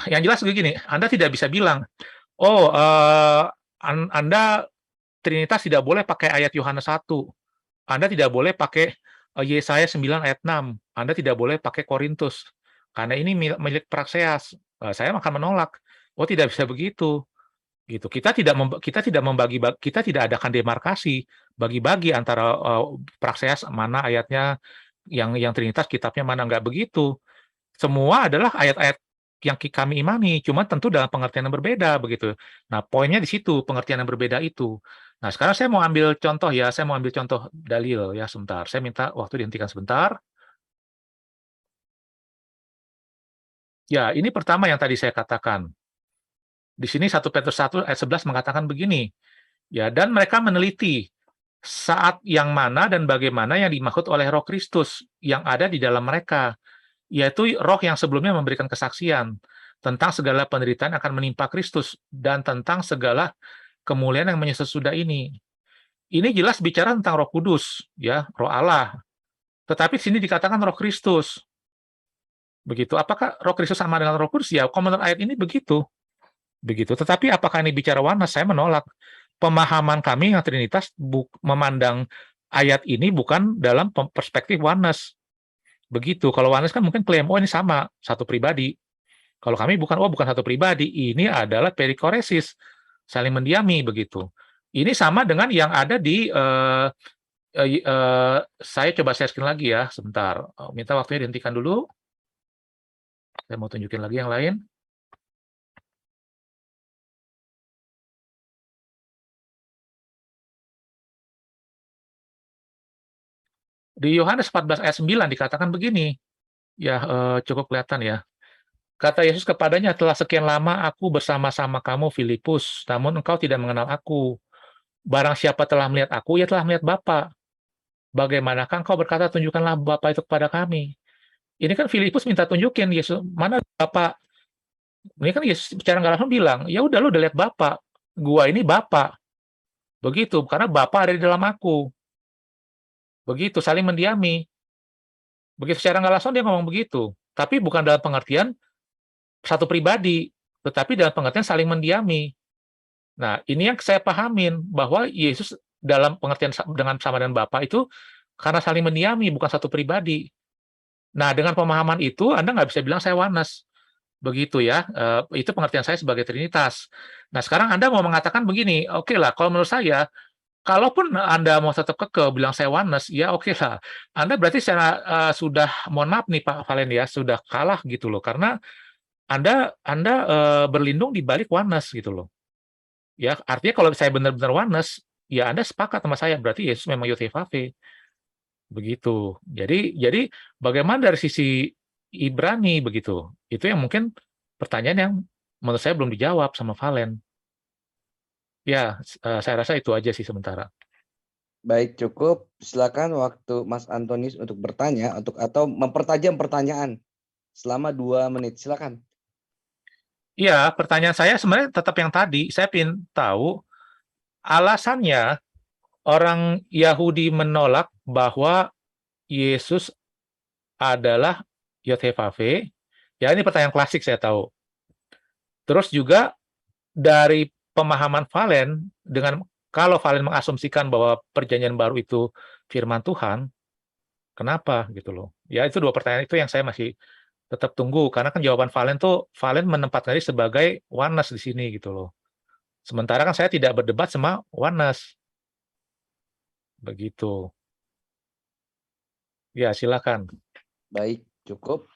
Yang jelas begini, Anda tidak bisa bilang, "Oh, Anda Trinitas tidak boleh pakai ayat Yohanes 1, Anda tidak boleh pakai, Yesaya 9 ayat 6, Anda tidak boleh pakai Korintus, karena ini milik Praxeas." Saya akan menolak, "Oh, tidak bisa begitu." Gitu. Kita tidak adakan demarkasi, bagi-bagi antara, Praxeas mana ayatnya, yang Trinitas kitabnya mana, nggak begitu. Semua adalah ayat-ayat yang kami imani, cuma tentu dalam pengertian yang berbeda, begitu. Nah, poinnya di situ, pengertian yang berbeda itu. Nah, sekarang saya mau ambil contoh ya, saya mau ambil contoh dalil ya, sebentar. Saya minta waktu dihentikan sebentar. Ya, ini pertama yang tadi saya katakan. Di sini 1 Petrus 1 ayat 11 mengatakan begini, ya, dan mereka meneliti saat yang mana dan bagaimana yang dimaksud oleh Roh Kristus yang ada di dalam mereka, yaitu Roh yang sebelumnya memberikan kesaksian tentang segala penderitaan akan menimpa Kristus dan tentang segala kemuliaan yang sesudah ini. Ini jelas bicara tentang Roh Kudus, ya, Roh Allah. Tetapi di sini dikatakan Roh Kristus. Begitu. Apakah Roh Kristus sama dengan Roh Kudus? Ya, menurut ayat ini begitu. Begitu. Tetapi apakah ini bicara oneness? Saya menolak. Pemahaman kami yang Trinitas memandang ayat ini bukan dalam perspektif oneness. Begitu. Kalau oneness kan mungkin klaim, oh ini sama, satu pribadi. Kalau kami bukan, oh bukan satu pribadi, ini adalah perikoresis, saling mendiami, begitu. Ini sama dengan yang ada di, saya coba share screen lagi ya, sebentar. Minta waktunya dihentikan dulu. Saya mau tunjukin lagi yang lain. Di Yohanes 14 ayat 9 dikatakan begini, ya cukup kelihatan ya. Kata Yesus kepadanya, telah sekian lama aku bersama-sama kamu, Filipus, namun engkau tidak mengenal aku. Barang siapa telah melihat aku, ia telah melihat Bapa. Bagaimanakah engkau berkata, tunjukkanlah Bapa itu kepada kami. Ini kan Filipus minta tunjukin, Yesus, mana Bapa? Ini kan Yesus bicara nggak langsung bilang, ya udah lu udah lihat Bapa. Gua ini Bapa. Begitu, karena Bapa ada di dalam aku. Begitu, saling mendiami. Begitu secara nggak langsung dia ngomong begitu. Tapi bukan dalam pengertian satu pribadi, tetapi dalam pengertian saling mendiami. Nah, ini yang saya pahamin, bahwa Yesus dalam pengertian dengan sama dengan Bapa itu karena saling mendiami, bukan satu pribadi. Nah, dengan pemahaman itu, Anda nggak bisa bilang saya oneness. Begitu ya, itu pengertian saya sebagai Trinitas. Nah, sekarang Anda mau mengatakan begini, oke lah, kalau menurut saya, kalaupun Anda mau tetap kekeh bilang saya oneness, ya oke lah. Anda berarti secara sudah, mohon maaf nih Pak Valen ya, sudah kalah gitu loh. Karena Anda berlindung di balik oneness gitu loh. Ya, artinya kalau saya benar-benar oneness, ya Anda sepakat sama saya, berarti Yesus memang Yotevave, begitu. Jadi bagaimana dari sisi Ibrani begitu, itu yang mungkin pertanyaan yang menurut saya belum dijawab sama Valen. Ya, saya rasa itu aja sih sementara. Baik, cukup. Silakan waktu Mas Antonius untuk bertanya atau mempertajam pertanyaan selama 2 menit. Silakan. Iya, pertanyaan saya sebenarnya tetap yang tadi, saya ingin tahu alasannya orang Yahudi menolak bahwa Yesus adalah Yotevave, ya ini pertanyaan klasik saya tahu. Terus juga dari pemahaman Valen, kalau Valen mengasumsikan bahwa perjanjian baru itu firman Tuhan, kenapa gitu loh. Ya itu 2 pertanyaan itu yang saya masih tetap tunggu, karena kan jawaban Valen menempatkan diri sebagai oneness di sini gitu loh. Sementara kan saya tidak berdebat sama oneness, begitu. Ya silakan. Baik, cukup.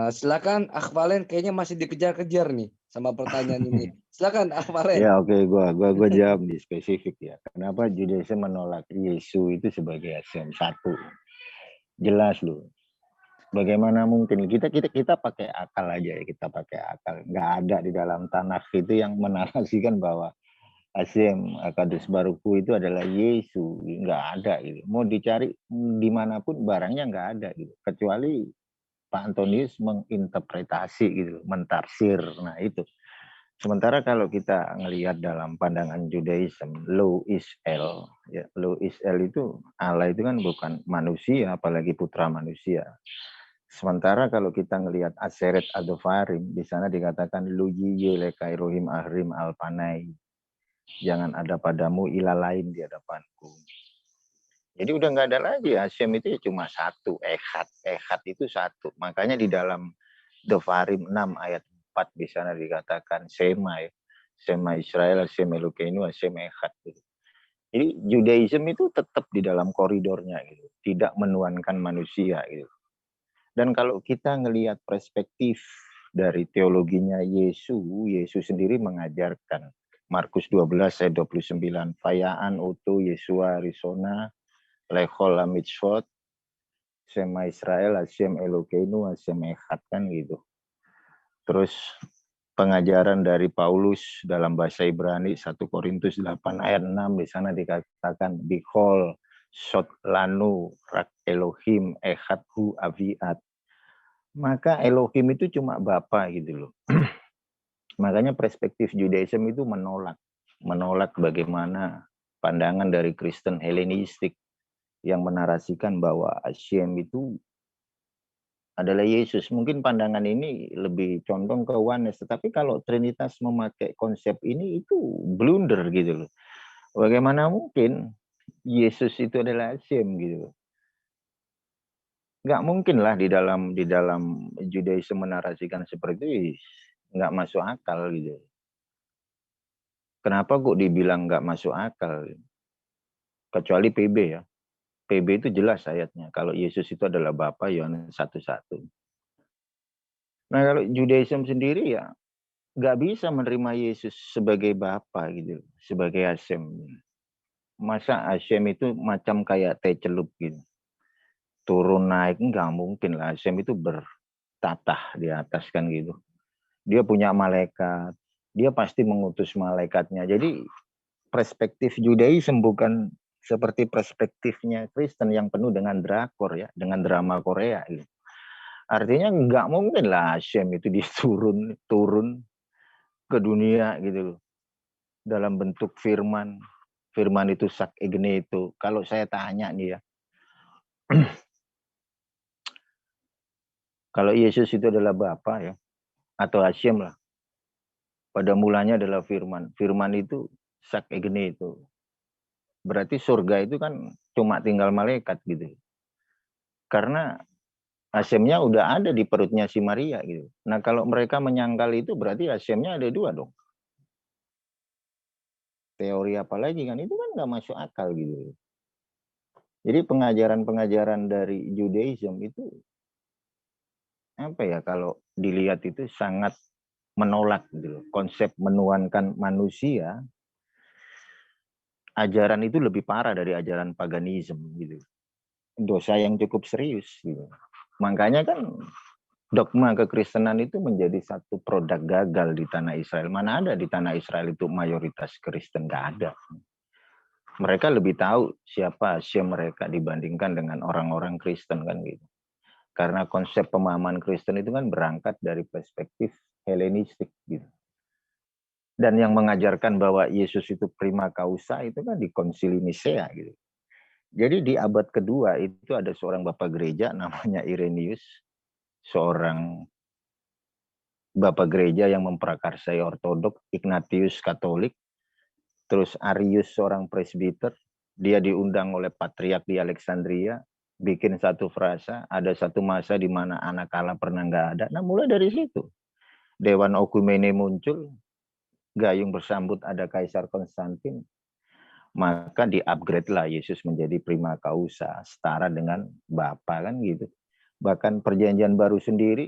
Silakan Akh Valen, kayaknya masih dikejar-kejar nih sama pertanyaan ini. Silakan Akh Valen. Ya oke, gua jawab di spesifik ya. Kenapa Judaism menolak Yesus itu sebagai Hashem satu? Jelas loh. Bagaimana mungkin kita pakai akal aja ya, kita pakai akal. Nggak ada di dalam Tanakh itu yang menarasikan bahwa Hashem Akadus Baruku itu adalah Yesus, nggak ada gitu. Mau dicari dimanapun barangnya nggak ada gitu. Kecuali Pak Antonius menginterpretasi gitu, mentarsir. Nah itu. Sementara kalau kita ngelihat dalam pandangan Judaism, Lo is El, ya, Lo is El itu Allah itu kan bukan manusia, apalagi putra manusia. Sementara kalau kita ngelihat Aseret Adofarim, di sana dikatakan Luji Yele Kairohim Ahrim Alpanai. Jangan ada padamu ilah lain di hadapanku. Jadi udah nggak ada lagi, Hashem itu cuma satu, Echad itu satu. Makanya di dalam Dofarim 6 ayat 4 di sana dikatakan Sema ya. Sema Israel, Sema Elokeinu, Sema Echad gitu. Jadi Judaism itu tetap di dalam koridornya gitu, tidak menuankan manusia gitu. Dan kalau kita ngelihat perspektif dari teologinya Yesus sendiri mengajarkan Markus 12 ayat 29, Fayaan utu Yesua risona lechol mitzvot Sema Israel, Hashem Elokeinu, Hashem Echad kan gitu. Terus pengajaran dari Paulus dalam bahasa Ibrani 1 Korintus 8 ayat 6 di sana dikatakan Bikol Sot Lanu Rak Elohim Echad Hu Aviat. Maka Elohim itu cuma Bapa gitu loh. Makanya perspektif Judaism itu menolak bagaimana pandangan dari Kristen Helenistik yang menarasikan bahwa Hashem itu adalah Yesus. Mungkin pandangan ini lebih condong ke oneness, tetapi kalau Trinitas memakai konsep ini itu blunder gitu loh. Bagaimana mungkin Yesus itu adalah Hashem gitu. Nggak mungkin lah di dalam Judaism menarasikan seperti itu, nggak masuk akal gitu. Kenapa kok dibilang nggak masuk akal? Kecuali PB ya. PB itu jelas ayatnya. Kalau Yesus itu adalah Bapa, Yohanes 1:1. Nah kalau Judaism sendiri ya nggak bisa menerima Yesus sebagai Bapa gitu, sebagai Hashem. Masa Hashem itu macam kayak teh celup gitu. Turun naik nggak mungkin lah. Hashem itu bertatah di atas kan gitu. Dia punya malaikat. Dia pasti mengutus malaikatnya. Jadi perspektif Judaism bukan seperti perspektifnya Kristen yang penuh dengan drakor ya, dengan drama Korea gitu. Artinya nggak mungkin lah Hashem itu turun ke dunia gitu loh. Dalam bentuk firman. Firman itu sak egne itu. Kalau saya tanya nih ya. Kalau Yesus itu adalah Bapa ya. Atau Hashem lah. Pada mulanya adalah firman. Firman itu sak egne itu. Berarti surga itu kan cuma tinggal malaikat gitu. Karena Hashemnya udah ada di perutnya si Maria gitu. Nah kalau mereka menyangkal itu berarti Hashemnya ada dua dong. Teori apa lagi kan itu kan nggak masuk akal gitu. Jadi pengajaran-pengajaran dari Judaism itu apa ya kalau dilihat itu sangat menolak gitu loh. Konsep menuankan manusia, ajaran itu lebih parah dari ajaran paganisme gitu. Dosa yang cukup serius gitu. Makanya kan dogma kekristenan itu menjadi satu produk gagal di tanah Israel. Mana ada di tanah Israel itu mayoritas Kristen? Nggak ada. Mereka lebih tahu siapa Asia mereka dibandingkan dengan orang-orang Kristen kan gitu. Karena konsep pemahaman Kristen itu kan berangkat dari perspektif Helenistik gitu. Dan yang mengajarkan bahwa Yesus itu prima causa itu kan di Konsili Nisea gitu. Jadi di abad kedua itu ada seorang bapak gereja namanya Irenaeus, seorang bapak gereja yang memprakarsai Ortodok, Ignatius Katolik, terus Arius seorang presbiter, dia diundang oleh patriark di Alexandria, bikin satu frasa, ada satu masa di mana anak Allah pernah nggak ada. Nah mulai dari situ, Dewan Okumene muncul, gayung bersambut ada Kaisar Konstantin, maka di-upgrade lah Yesus menjadi prima causa, setara dengan Bapa kan gitu. Bahkan perjanjian baru sendiri,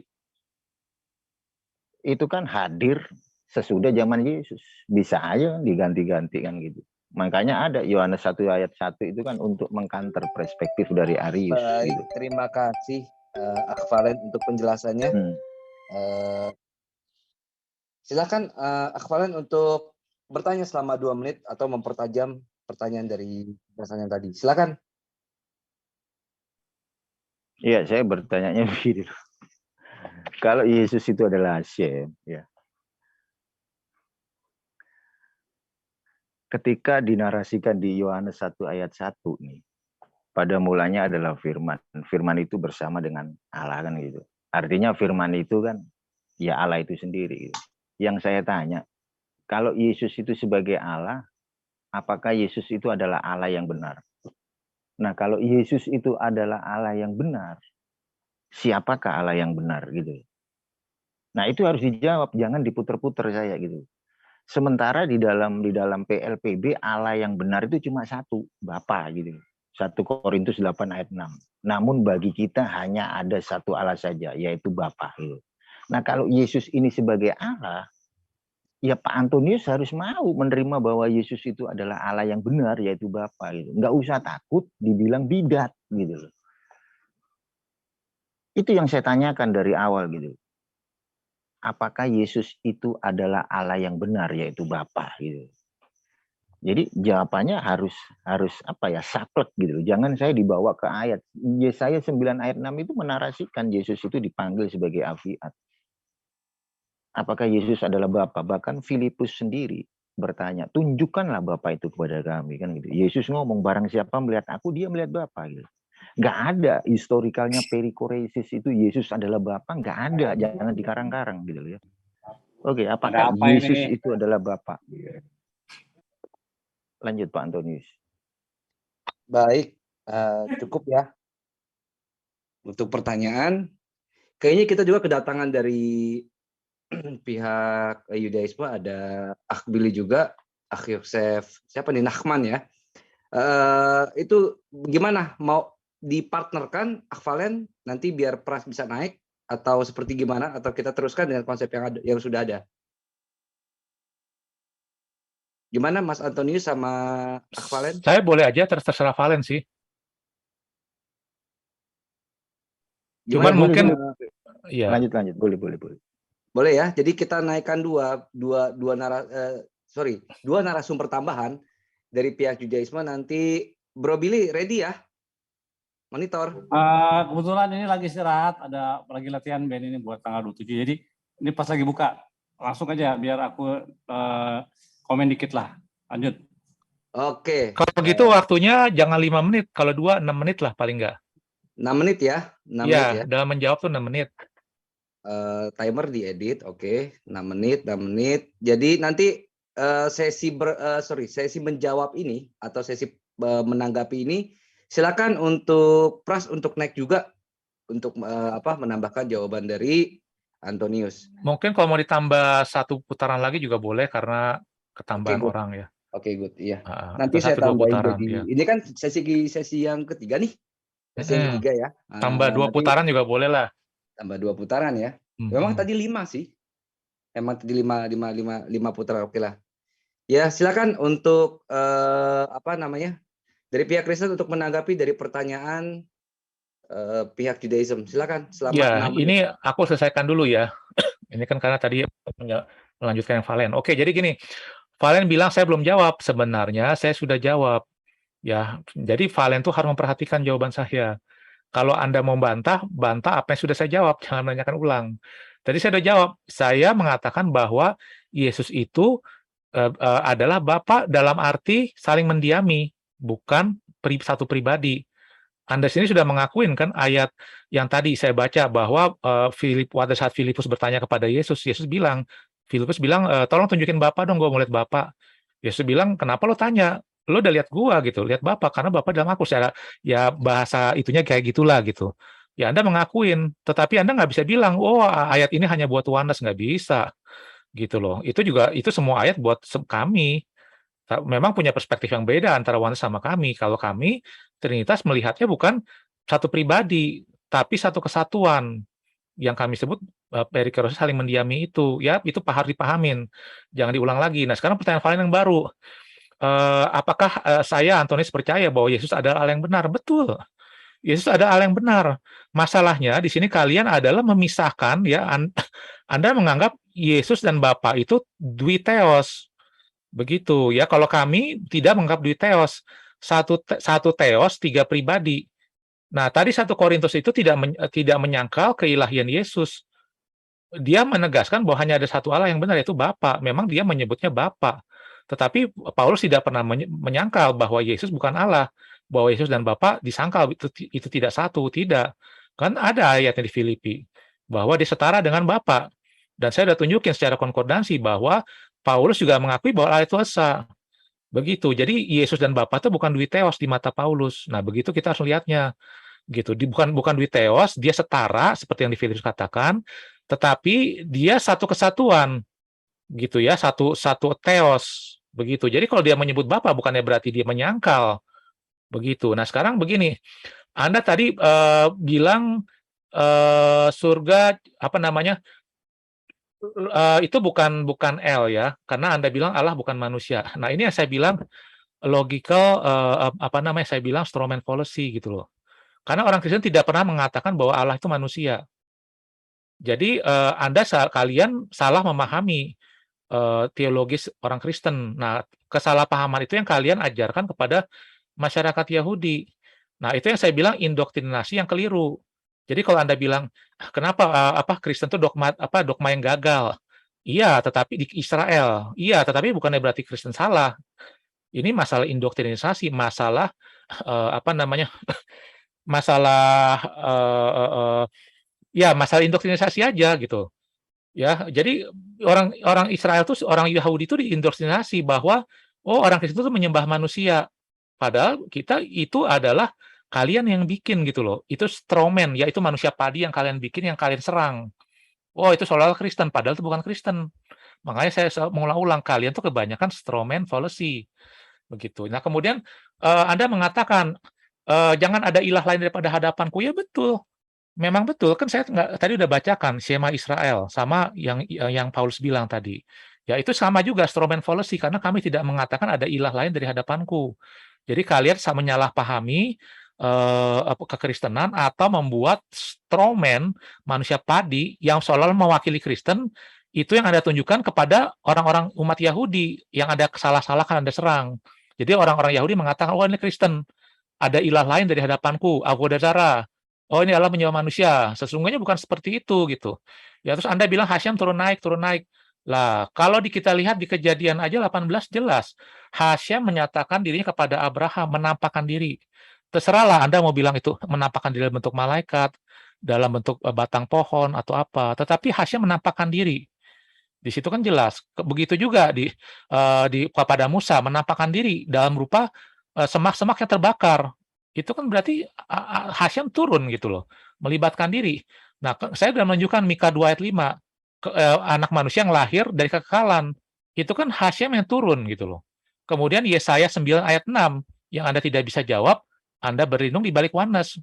itu kan hadir sesudah zaman Yesus. Bisa aja diganti-ganti kan gitu. Makanya ada Yohanes 1 ayat 1 itu kan untuk mengkanter perspektif dari Arius. Baik, Gitu. terima kasih Ak Valen untuk penjelasannya. Silakan Ak Valen untuk bertanya selama 2 menit atau mempertajam pertanyaan dari penjelasan yang tadi. Silakan. Iya, saya bertanya begini. Kalau Yesus itu adalah Hashem, ya. Ketika dinarasikan di Yohanes 1 ayat 1 nih, pada mulanya adalah firman. Firman itu bersama dengan Allah kan gitu. Artinya firman itu kan ya Allah itu sendiri gitu. Yang saya tanya, kalau Yesus itu sebagai Allah, apakah Yesus itu adalah Allah yang benar? Nah, kalau Yesus itu adalah Allah yang benar, siapakah Allah yang benar gitu? Nah, itu harus dijawab, jangan diputer-puter saya gitu. Sementara di dalam PLPB Allah yang benar itu cuma satu, Bapa gitu. 1 Korintus 8 ayat 6. Namun bagi kita hanya ada satu Allah saja, yaitu Bapa gitu. Nah, kalau Yesus ini sebagai Allah, ya Pak Antonius harus mau menerima bahwa Yesus itu adalah Allah yang benar, yaitu Bapa gitu. Nggak usah takut dibilang bidat gitu loh. Itu yang saya tanyakan dari awal gitu. Apakah Yesus itu adalah Allah yang benar, yaitu Bapa gitu. Jadi jawabannya harus apa ya, saklek gitu. Jangan saya dibawa ke ayat. Yesaya 9 ayat 6 itu menarasikan Yesus itu dipanggil sebagai Afiat. Apakah Yesus adalah Bapa? Bahkan Filipus sendiri bertanya, tunjukkanlah Bapa itu kepada kami kan gitu. Yesus ngomong, barang siapa melihat aku, dia melihat Bapa gitu. Nggak ada historikalnya perikoresis itu Yesus adalah Bapa, nggak ada, jangan dikarang-karang gitu ya. Oke, apakah Yesus itu adalah Bapa? Lanjut Pak Antonius. Baik, cukup ya untuk pertanyaan. Kayaknya kita juga kedatangan dari pihak Yudaisme, ada Ak Billy juga, Ak Yosef, siapa nih, Nachman ya. Itu gimana, mau dipartnerkan Ak Valen nanti biar pras bisa naik, atau seperti gimana, atau kita teruskan dengan konsep yang sudah ada? Gimana Mas Antonius sama Ak Valen? Saya boleh aja, terserah Valen sih. Cuman mungkin ya. Lanjut, boleh. Boleh ya. Jadi kita naikkan dua narasumber tambahan dari pihak Judaisme. Nanti Bro Billy ready ya? Monitor. Kebetulan ini lagi istirahat, ada lagi latihan band ini buat tanggal 27. Jadi ini pas lagi buka. Langsung aja biar aku komen dikit lah. Lanjut. Oke. Kalau gitu waktunya jangan 5 menit, kalau 2 6 menit lah paling enggak. 6 menit ya? 6 ya, menit ya. Dalam menjawab tuh 6 menit. Timer diedit, oke. 6 menit. Jadi nanti sesi menjawab ini atau sesi menanggapi ini, silakan untuk Pras untuk naik juga untuk menambahkan jawaban dari Antonius. Mungkin kalau mau ditambah 1 putaran lagi juga boleh karena ketambahan orang ya. Oke, good. Iya. Nanti Nanti saya tambahin putaran, jadi. ya. Ini kan sesi yang ketiga nih. Sesi yang ketiga ya. Tambah 2 putaran juga boleh lah. Tambah 2 putaran ya. Memang tadi 5 sih. Emang tadi 5 putra, oke lah. Ya, silakan untuk dari pihak Kristen untuk menanggapi dari pertanyaan pihak Judaism. Silakan selama Ya, 6 menit. ini aku selesaikan dulu ya. Ini kan karena tadi melanjutkan yang Valen. Oke, jadi gini, Valen bilang saya belum jawab. Sebenarnya saya sudah jawab. Ya, jadi Valen tuh harus memperhatikan jawaban saya. Kalau Anda mau bantah, bantah apa yang sudah saya jawab, jangan menanyakan ulang. Tadi saya sudah jawab, saya mengatakan bahwa Yesus itu adalah Bapa dalam arti saling mendiami, bukan satu pribadi. Anda sini sudah mengakuin kan ayat yang tadi saya baca bahwa pada saat Filipus bertanya kepada Yesus, Filipus bilang, tolong tunjukin Bapa dong, gue mau lihat Bapa. Yesus bilang, kenapa lo tanya? Lo udah lihat gua gitu, lihat Bapa, karena Bapa dalam aku. Secara ya bahasa itunya kayak gitulah gitu. Ya Anda mengakuin, tetapi Anda nggak bisa bilang, oh ayat ini hanya buat Yohanes, nggak bisa gitu loh. Itu semua ayat buat kami. Memang punya perspektif yang beda antara Yohanes sama kami. Kalau kami Trinitas melihatnya bukan satu pribadi, tapi satu kesatuan yang kami sebut perikerosis saling mendiami itu. Ya, itu harus dipahamin. Jangan diulang lagi. Nah, sekarang pertanyaan Valen yang baru. Apakah saya Antonius percaya bahwa Yesus adalah Allah yang benar? Betul. Yesus ada Allah yang benar. Masalahnya di sini kalian adalah memisahkan ya Anda menganggap Yesus dan Bapa itu duiteos. Begitu ya. Kalau kami tidak menganggap duiteos. Satu teos, tiga pribadi. Nah, tadi 1 Korintus itu tidak menyangkal keilahian Yesus. Dia menegaskan bahwa hanya ada satu Allah yang benar, yaitu Bapa. Memang dia menyebutnya Bapa. Tetapi Paulus tidak pernah menyangkal bahwa Yesus bukan Allah, bahwa Yesus dan Bapa disangkal itu tidak satu, tidak. Kan ada ayatnya di Filipi bahwa dia setara dengan Bapa. Dan saya sudah tunjukin secara konkordansi bahwa Paulus juga mengakui bahwa Allah itu esa. Begitu. Jadi Yesus dan Bapa itu bukan duiteos di mata Paulus. Nah, begitu kita harus melihatnya. Gitu. Bukan duiteos, dia setara seperti yang di Filipi katakan, tetapi dia satu kesatuan. Gitu ya, satu teos. Begitu. Jadi kalau dia menyebut Bapa bukannya berarti dia menyangkal. Begitu. Nah, sekarang begini. Anda tadi bilang surga apa namanya? Itu bukan L ya, karena Anda bilang Allah bukan manusia. Nah, ini yang saya bilang logical apa namanya? Saya bilang strawman fallacy gitu loh. Karena orang Kristen tidak pernah mengatakan bahwa Allah itu manusia. Jadi kalian salah memahami teologis orang Kristen. Nah, kesalahpahaman itu yang kalian ajarkan kepada masyarakat Yahudi. Nah, itu yang saya bilang indoktrinasi yang keliru. Jadi kalau Anda bilang, kenapa Kristen itu dogma yang gagal? Iya, tetapi di Israel. Iya, tetapi bukannya berarti Kristen salah. Ini masalah indoktrinasi, masalah apa namanya? Masalah ya masalah indoktrinasi aja gitu. Ya, jadi orang Israel tuh orang Yahudi itu diindoktrinasi bahwa oh orang Kristen itu menyembah manusia. Padahal kita itu adalah kalian yang bikin gitu loh. Itu strawman, yaitu manusia padi yang kalian bikin, yang kalian serang. Oh, itu seolah-olah Kristen, padahal itu bukan Kristen. Makanya saya mengulang-ulang, kalian tuh kebanyakan strawman fallacy. Begitu. Nah, kemudian Anda mengatakan jangan ada ilah lain daripada hadapanku. Ya betul. Memang betul, kan saya tadi udah bacakan Shema Israel, sama yang Paulus bilang tadi. Ya itu sama juga strawman fallacy, karena kami tidak mengatakan ada ilah lain dari hadapanku. Jadi kalian menyalahpahami kekristenan atau membuat strawman manusia padi yang seolah-olah mewakili Kristen, itu yang Anda tunjukkan kepada orang-orang umat Yahudi yang ada salah-salahkan Anda serang. Jadi orang-orang Yahudi mengatakan, oh ini Kristen, ada ilah lain dari hadapanku, Avodah oh ini Allah menyembah manusia, sesungguhnya bukan seperti itu gitu. Ya terus Anda bilang Hasyam turun naik. Lah, kalau kita lihat di Kejadian aja 18 jelas. Hasyam menyatakan dirinya kepada Abraham, menampakkan diri. Terserahlah Anda mau bilang itu menampakkan diri dalam bentuk malaikat, dalam bentuk batang pohon atau apa, tetapi Hasyam menampakkan diri. Di situ kan jelas. Begitu juga kepada Musa menampakkan diri dalam rupa semak-semak yang terbakar. Itu kan berarti Hasyam turun gitu loh, melibatkan diri. Nah, saya sudah menunjukkan Mika 2 ayat 5, anak manusia yang lahir dari kekekalan. Itu kan Hasyam yang turun gitu loh. Kemudian Yesaya 9 ayat 6, yang Anda tidak bisa jawab, Anda berlindung di balik Yohanes.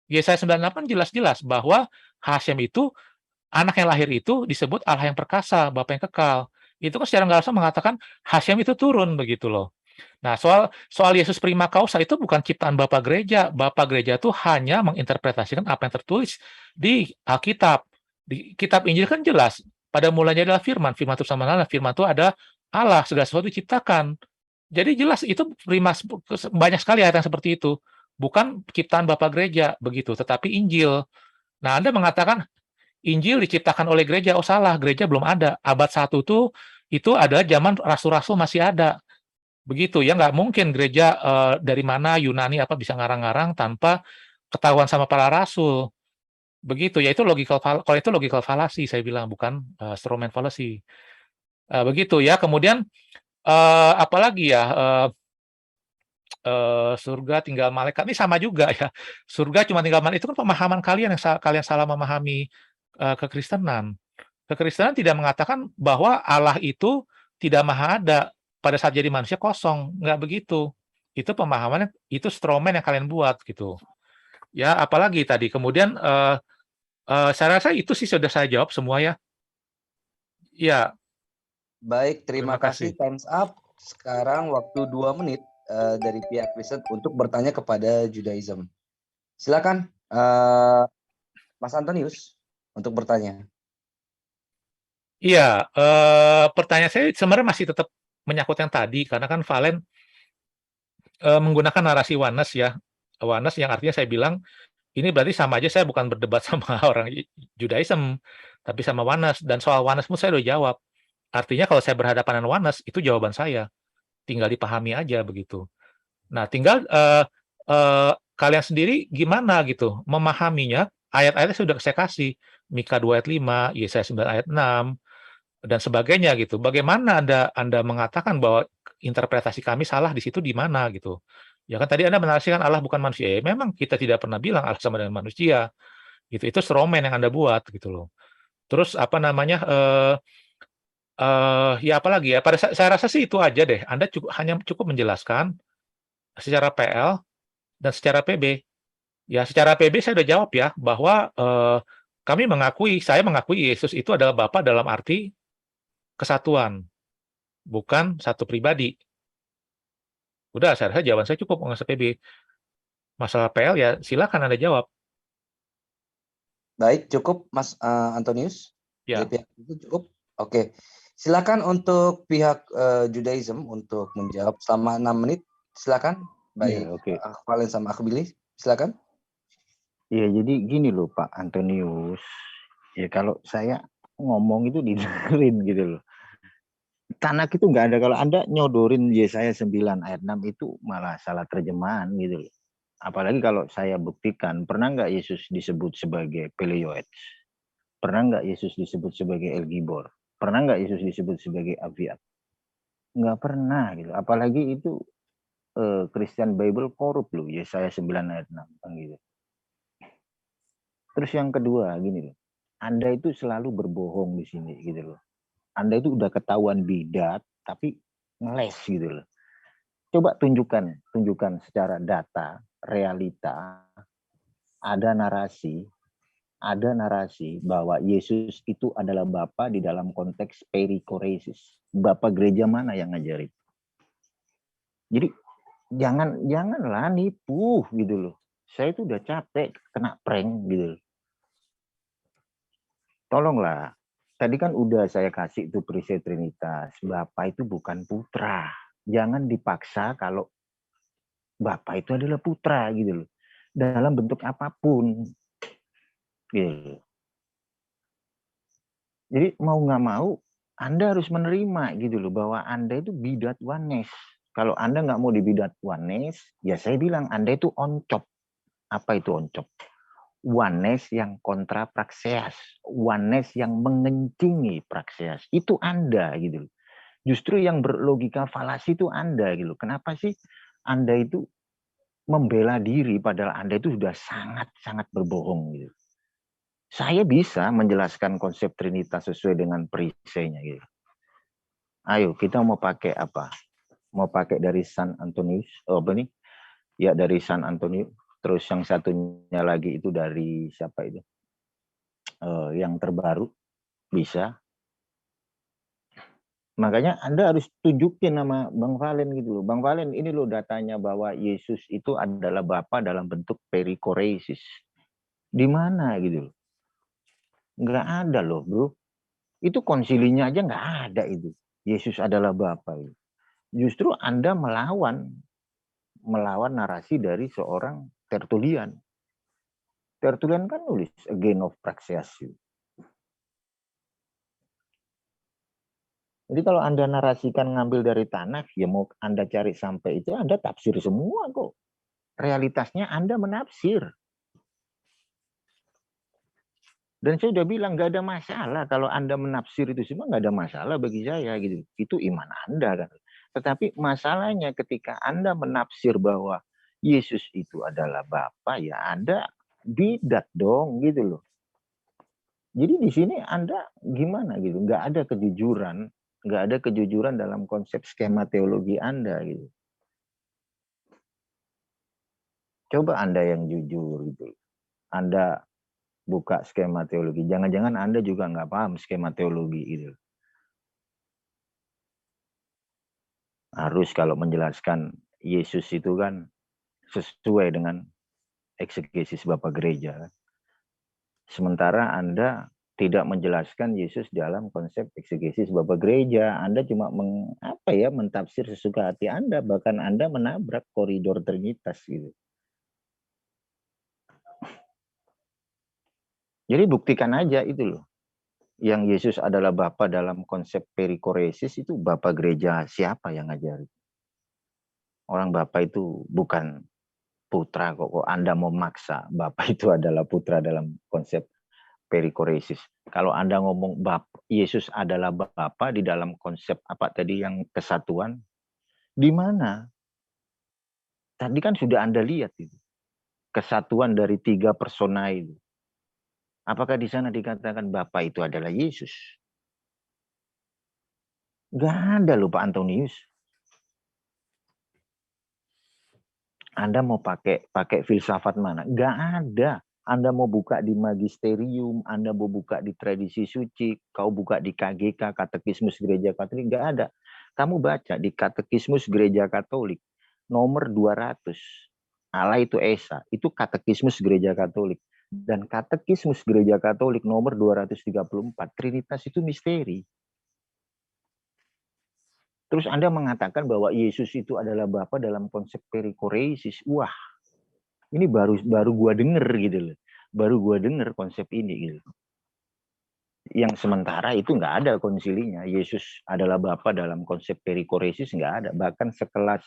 Yesaya 98 jelas-jelas bahwa Hasyam itu anak yang lahir itu disebut Allah yang perkasa, Bapa yang kekal. Itu kan secara nggak langsung mengatakan Hasyam itu turun begitu loh. Nah, soal Yesus prima causa itu bukan ciptaan Bapak Gereja. Bapak Gereja itu hanya menginterpretasikan apa yang tertulis di Alkitab. Di kitab Injil kan jelas, pada mulanya adalah firman, firman itu sama Allah, firman itu ada Allah, segala sesuatu diciptakan. Jadi jelas itu banyak sekali ayat yang seperti itu. Bukan ciptaan Bapak Gereja begitu, tetapi Injil. Nah, Anda mengatakan Injil diciptakan oleh gereja, oh salah, gereja belum ada. Abad 1 tuh itu adalah zaman rasul-rasul masih ada. Begitu ya, nggak mungkin gereja dari mana Yunani apa bisa ngarang-ngarang tanpa ketahuan sama para rasul. Begitu ya, itu kalau itu logical fallacy saya bilang, bukan strawman fallacy. Begitu ya. Kemudian apalagi ya, surga tinggal malaikat ini sama juga ya. Surga cuma tinggal malaikat, itu kan pemahaman kalian yang kalian salah memahami kekristenan. Kekristenan tidak mengatakan bahwa Allah itu tidak maha ada pada saat jadi manusia kosong, nggak begitu. Itu pemahamannya, itu strawman yang kalian buat gitu. Ya, apalagi tadi kemudian saya rasa itu sih sudah saya jawab semua ya. Ya, Baik, terima terima kasih. kasih. Times up. Sekarang waktu 2 menit dari pihak riset untuk bertanya kepada Judaism. Silakan Mas Antonius untuk bertanya. Iya, pertanyaan saya sebenarnya masih tetap menyangkut yang tadi, karena kan Valen menggunakan narasi oneness ya. Oneness yang artinya saya bilang, ini berarti sama aja saya bukan berdebat sama orang Judaism, tapi sama oneness. Dan soal oneness pun saya udah jawab. Artinya kalau saya berhadapan dengan oneness, itu jawaban saya. Tinggal dipahami aja begitu. Nah, tinggal kalian sendiri gimana gitu memahaminya. Ayat-ayatnya sudah saya kasih. Mika 2 ayat 5, Yesaya 9 ayat 6, dan sebagainya gitu. Bagaimana Anda mengatakan bahwa interpretasi kami salah di situ di mana gitu. Ya kan tadi Anda menarasikan Allah bukan manusia. Ya, memang kita tidak pernah bilang Allah sama dengan manusia. Gitu. Itu strawman yang Anda buat gitu loh. Terus apa namanya ya apalagi ya saya rasa sih itu aja deh. Anda hanya cukup menjelaskan secara PL dan secara PB. Ya secara PB saya udah jawab ya bahwa saya mengakui Yesus itu adalah Bapa dalam arti kesatuan, bukan satu pribadi. Udah, saya rasa jawaban saya cukup nggak usah PB. Masalah PL ya silakan Anda jawab. Baik, cukup Mas Antonius. Ya. Dari pihak itu cukup. Oke. Silakan untuk pihak Judaism untuk menjawab selama 6 menit. Silakan. Baik. Ya, oke. Valen sama Akbili, silakan. Iya, jadi gini loh Pak Antonius. Ya kalau saya ngomong itu didengerin gitu loh. Tanak itu nggak ada. Kalau Anda nyodorin Yesaya 9 ayat 6 itu malah salah terjemahan gitu loh. Apalagi kalau saya buktikan, pernah nggak Yesus disebut sebagai Peleiotes? Pernah nggak Yesus disebut sebagai El Gibor? Pernah nggak Yesus disebut sebagai Aviat? Nggak pernah gitu. Apalagi itu Christian Bible korup loh, Yesaya 9 ayat 6 kan gitu. Terus yang kedua gini loh, Anda itu selalu berbohong di sini gitu loh. Anda itu udah ketahuan bidat tapi ngeles gitu loh. Coba tunjukkan secara data, realita, ada narasi bahwa Yesus itu adalah Bapa di dalam konteks perikoresis. Bapa gereja mana yang ngajarin? Jadi janganlah nipu gitu loh. Saya itu udah capek kena prank gitu loh. Tolonglah. Tadi kan udah saya kasih itu prinsip Trinitas. Bapa itu bukan putra. Jangan dipaksa kalau Bapa itu adalah putra gitu loh. Dalam bentuk apapun. Gitu. Jadi mau nggak mau Anda harus menerima gitu loh bahwa Anda itu bidat oneness. Kalau Anda nggak mau dibidat oneness, ya saya bilang Anda itu oncop. Apa itu oncop? Oneness yang kontra praxeas, oneness yang mengencingi praxeas. Itu Anda gitu loh. Justru yang berlogika falasi itu Anda gitu loh. Kenapa sih Anda itu membela diri padahal Anda itu sudah sangat-sangat berbohong gitu. Saya bisa menjelaskan konsep Trinitas sesuai dengan perisainya gitu. Ayo kita mau pakai apa? Mau pakai dari San Antonius, apa nih? Ya dari San Antonius. Terus yang satunya lagi itu dari siapa itu? yang terbaru bisa. Makanya Anda harus tunjukin nama Bang Valen gitu loh. Bang Valen, ini loh datanya bahwa Yesus itu adalah Bapa dalam bentuk perikoresis. Di mana gitu loh? Nggak ada loh bro. Itu konsilinya aja nggak ada itu. Yesus adalah Bapa. Justru Anda melawan narasi dari seorang Tertullian. Tertullian kan nulis Again of Praxeas. Jadi kalau Anda narasikan ngambil dari tanah, ya mau Anda cari sampai itu, Anda tafsir semua kok. Realitasnya Anda menafsir. Dan saya udah bilang nggak ada masalah kalau Anda menafsir itu semua, nggak ada masalah bagi saya gitu. Itu iman Anda kan. Tetapi masalahnya ketika Anda menafsir bahwa Yesus itu adalah Bapa, ya Anda bidat dong gitu loh. Jadi di sini Anda gimana gitu? Nggak ada kejujuran, nggak ada kejujuran dalam konsep skema teologi Anda gitu. Coba Anda yang jujur gitu. Anda buka skema teologi. Jangan-jangan Anda juga nggak paham skema teologi gitu. Harus kalau menjelaskan Yesus itu kan sesuai dengan eksegesis Bapak Gereja. Sementara Anda tidak menjelaskan Yesus dalam konsep eksegesis Bapak Gereja. Anda cuma mentafsir sesuka hati Anda, bahkan Anda menabrak koridor Trinitas gitu. Jadi buktikan aja itu loh. Yang Yesus adalah Bapa dalam konsep perikoresis itu Bapak Gereja siapa yang ngajari? Orang Bapa itu bukan putra kok Anda mau maksa Bapa itu adalah putra dalam konsep perikoresis. Kalau Anda ngomong Yesus adalah Bapa di dalam konsep apa tadi yang kesatuan, di mana? Tadi kan sudah Anda lihat itu. Kesatuan dari 3 persona itu. Apakah di sana dikatakan Bapa itu adalah Yesus? Gak ada loh Pak Antonius. Anda mau pakai filsafat mana? Gak ada. Anda mau buka di magisterium, Anda mau buka di tradisi suci, kau buka di KGK, Katekismus Gereja Katolik, gak ada. Kamu baca di Katekismus Gereja Katolik, nomor 200. Allah itu Esa, itu Katekismus Gereja Katolik. Dan Katekismus Gereja Katolik nomor 234, Trinitas itu misteri. Terus Anda mengatakan bahwa Yesus itu adalah Bapa dalam konsep perikoresis. Wah, ini baru gua denger gitu loh. Baru gua denger konsep ini gitu. Yang sementara itu nggak ada konsilinya. Yesus adalah Bapa dalam konsep perikoresis nggak ada. Bahkan sekelas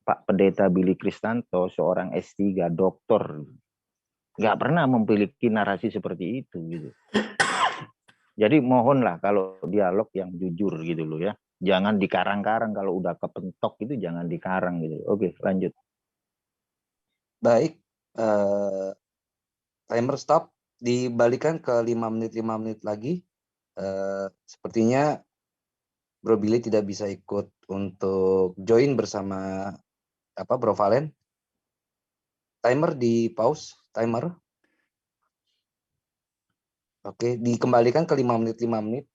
Pak Pendeta Billy Kristanto, seorang S3, doktor, nggak pernah memiliki narasi seperti itu gitu. Jadi mohonlah kalau dialog yang jujur gitu loh ya. Jangan dikarang-karang, kalau udah kepentok itu jangan dikarang gitu. Oke, lanjut. Baik, timer stop, dibalikan ke 5 menit lagi. Sepertinya Bro Billy tidak bisa ikut untuk join bersama Bro Valen. Timer di pause, timer. Oke, dikembalikan ke 5 menit.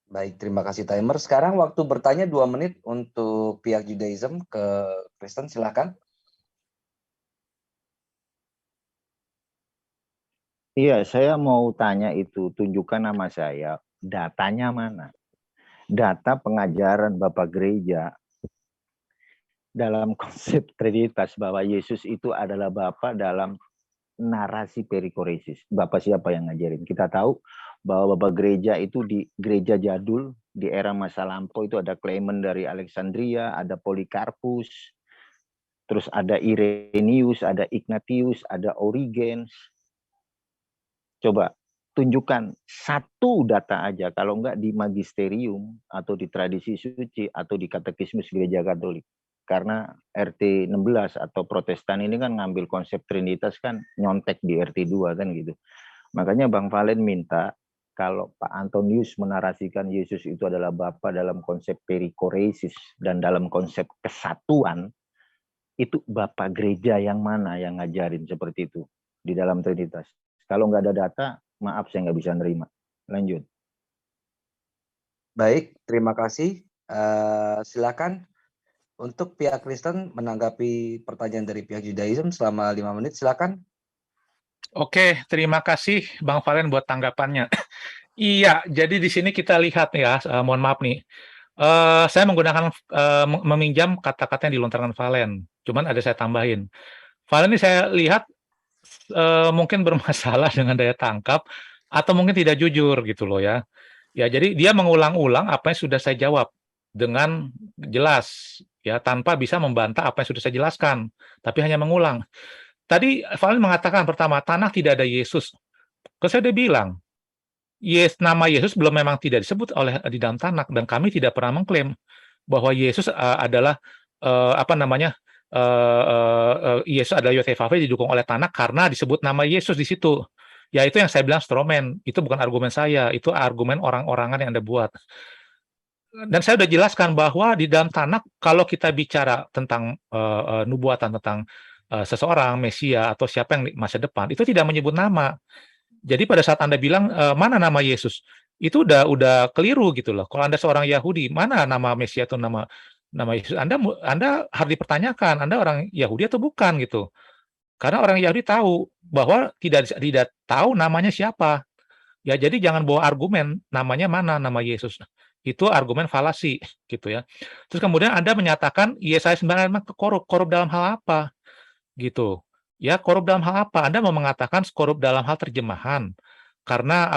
Baik, terima kasih timer. Sekarang waktu bertanya 2 menit untuk pihak Judaism ke Kristen, silakan. Iya, saya mau tanya itu, tunjukkan nama saya, datanya mana? Data pengajaran Bapak Gereja dalam konsep Trinitas bahwa Yesus itu adalah Bapa dalam narasi perikoresis. Bapak siapa yang ngajarin? Kita tahu bahwa Bapak Gereja itu di gereja jadul, di era masa lampau itu ada Clement dari Alexandria, ada Polycarpus, terus ada Irenaeus, ada Ignatius, ada Origenes. Coba tunjukkan satu data aja, kalau enggak di magisterium atau di tradisi suci atau di katekismus gereja Katolik. Karena RT 16 atau Protestan ini kan ngambil konsep Trinitas kan nyontek di RT 2 kan gitu. Makanya Bang Valen minta kalau Pak Antonius menarasikan Yesus itu adalah Bapa dalam konsep perikoresis dan dalam konsep kesatuan, itu Bapak gereja yang mana yang ngajarin seperti itu di dalam Trinitas. Kalau nggak ada data, maaf saya nggak bisa nerima. Lanjut. Baik, terima kasih. Silakan untuk pihak Kristen menanggapi pertanyaan dari pihak Judaism selama 5 menit. Silakan. Oke, terima kasih Bang Valen buat tanggapannya. Iya, jadi di sini kita lihat ya, mohon maaf nih, saya menggunakan meminjam kata-kata yang dilontarkan Valen, cuman ada saya tambahin. Valen ini saya lihat mungkin bermasalah dengan daya tangkap atau mungkin tidak jujur gitu loh ya. Ya, jadi dia mengulang-ulang apa yang sudah saya jawab dengan jelas ya, tanpa bisa membantah apa yang sudah saya jelaskan, tapi hanya mengulang. Tadi Valen mengatakan pertama, tanah tidak ada Yesus. Kalau saya udah bilang, nama Yesus belum memang tidak disebut oleh di dalam tanah, dan kami tidak pernah mengklaim bahwa Yesus adalah Yesus adalah YHWH didukung oleh tanah karena disebut nama Yesus di situ. Ya itu yang saya bilang stroman, itu bukan argumen saya, itu argumen orang-orangan yang Anda buat. Dan saya sudah jelaskan bahwa di dalam tanah kalau kita bicara tentang nubuatan tentang seseorang Mesia atau siapa yang di masa depan, itu tidak menyebut nama. Jadi pada saat Anda bilang mana nama Yesus, itu udah keliru gitu loh. Kalau Anda seorang Yahudi, mana nama Mesia atau nama Yesus? Anda harus dipertanyakan, Anda orang Yahudi atau bukan gitu. Karena orang Yahudi tahu bahwa tidak tahu namanya siapa. Ya jadi jangan bawa argumen namanya mana, nama Yesus. Itu argumen falasi gitu ya. Terus kemudian Anda menyatakan Yesaya 9 korup dalam hal apa? Gitu. Ya, korup dalam hal apa? Anda mau mengatakan korup dalam hal terjemahan. Karena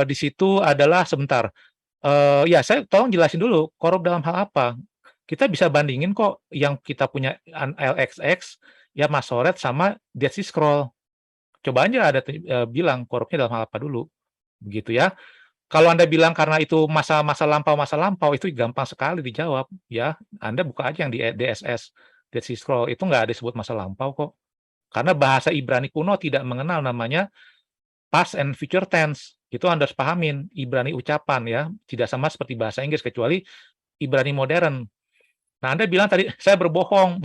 di situ adalah sebentar. Ya, saya tolong jelasin dulu korup dalam hal apa. Kita bisa bandingin kok yang kita punya LXX ya Masoret sama Dead Sea Scroll. Coba aja ada bilang korupnya dalam hal apa dulu. Begitu ya. Kalau Anda bilang karena itu masa lampau itu gampang sekali dijawab ya. Anda buka aja yang di DSS, Dead Sea Scroll, itu nggak ada disebut masa lampau kok. Karena bahasa Ibrani kuno tidak mengenal namanya past and future tense. Itu Anda harus pahamin, Ibrani ucapan ya, tidak sama seperti bahasa Inggris kecuali Ibrani modern. Nah, Anda bilang tadi saya berbohong,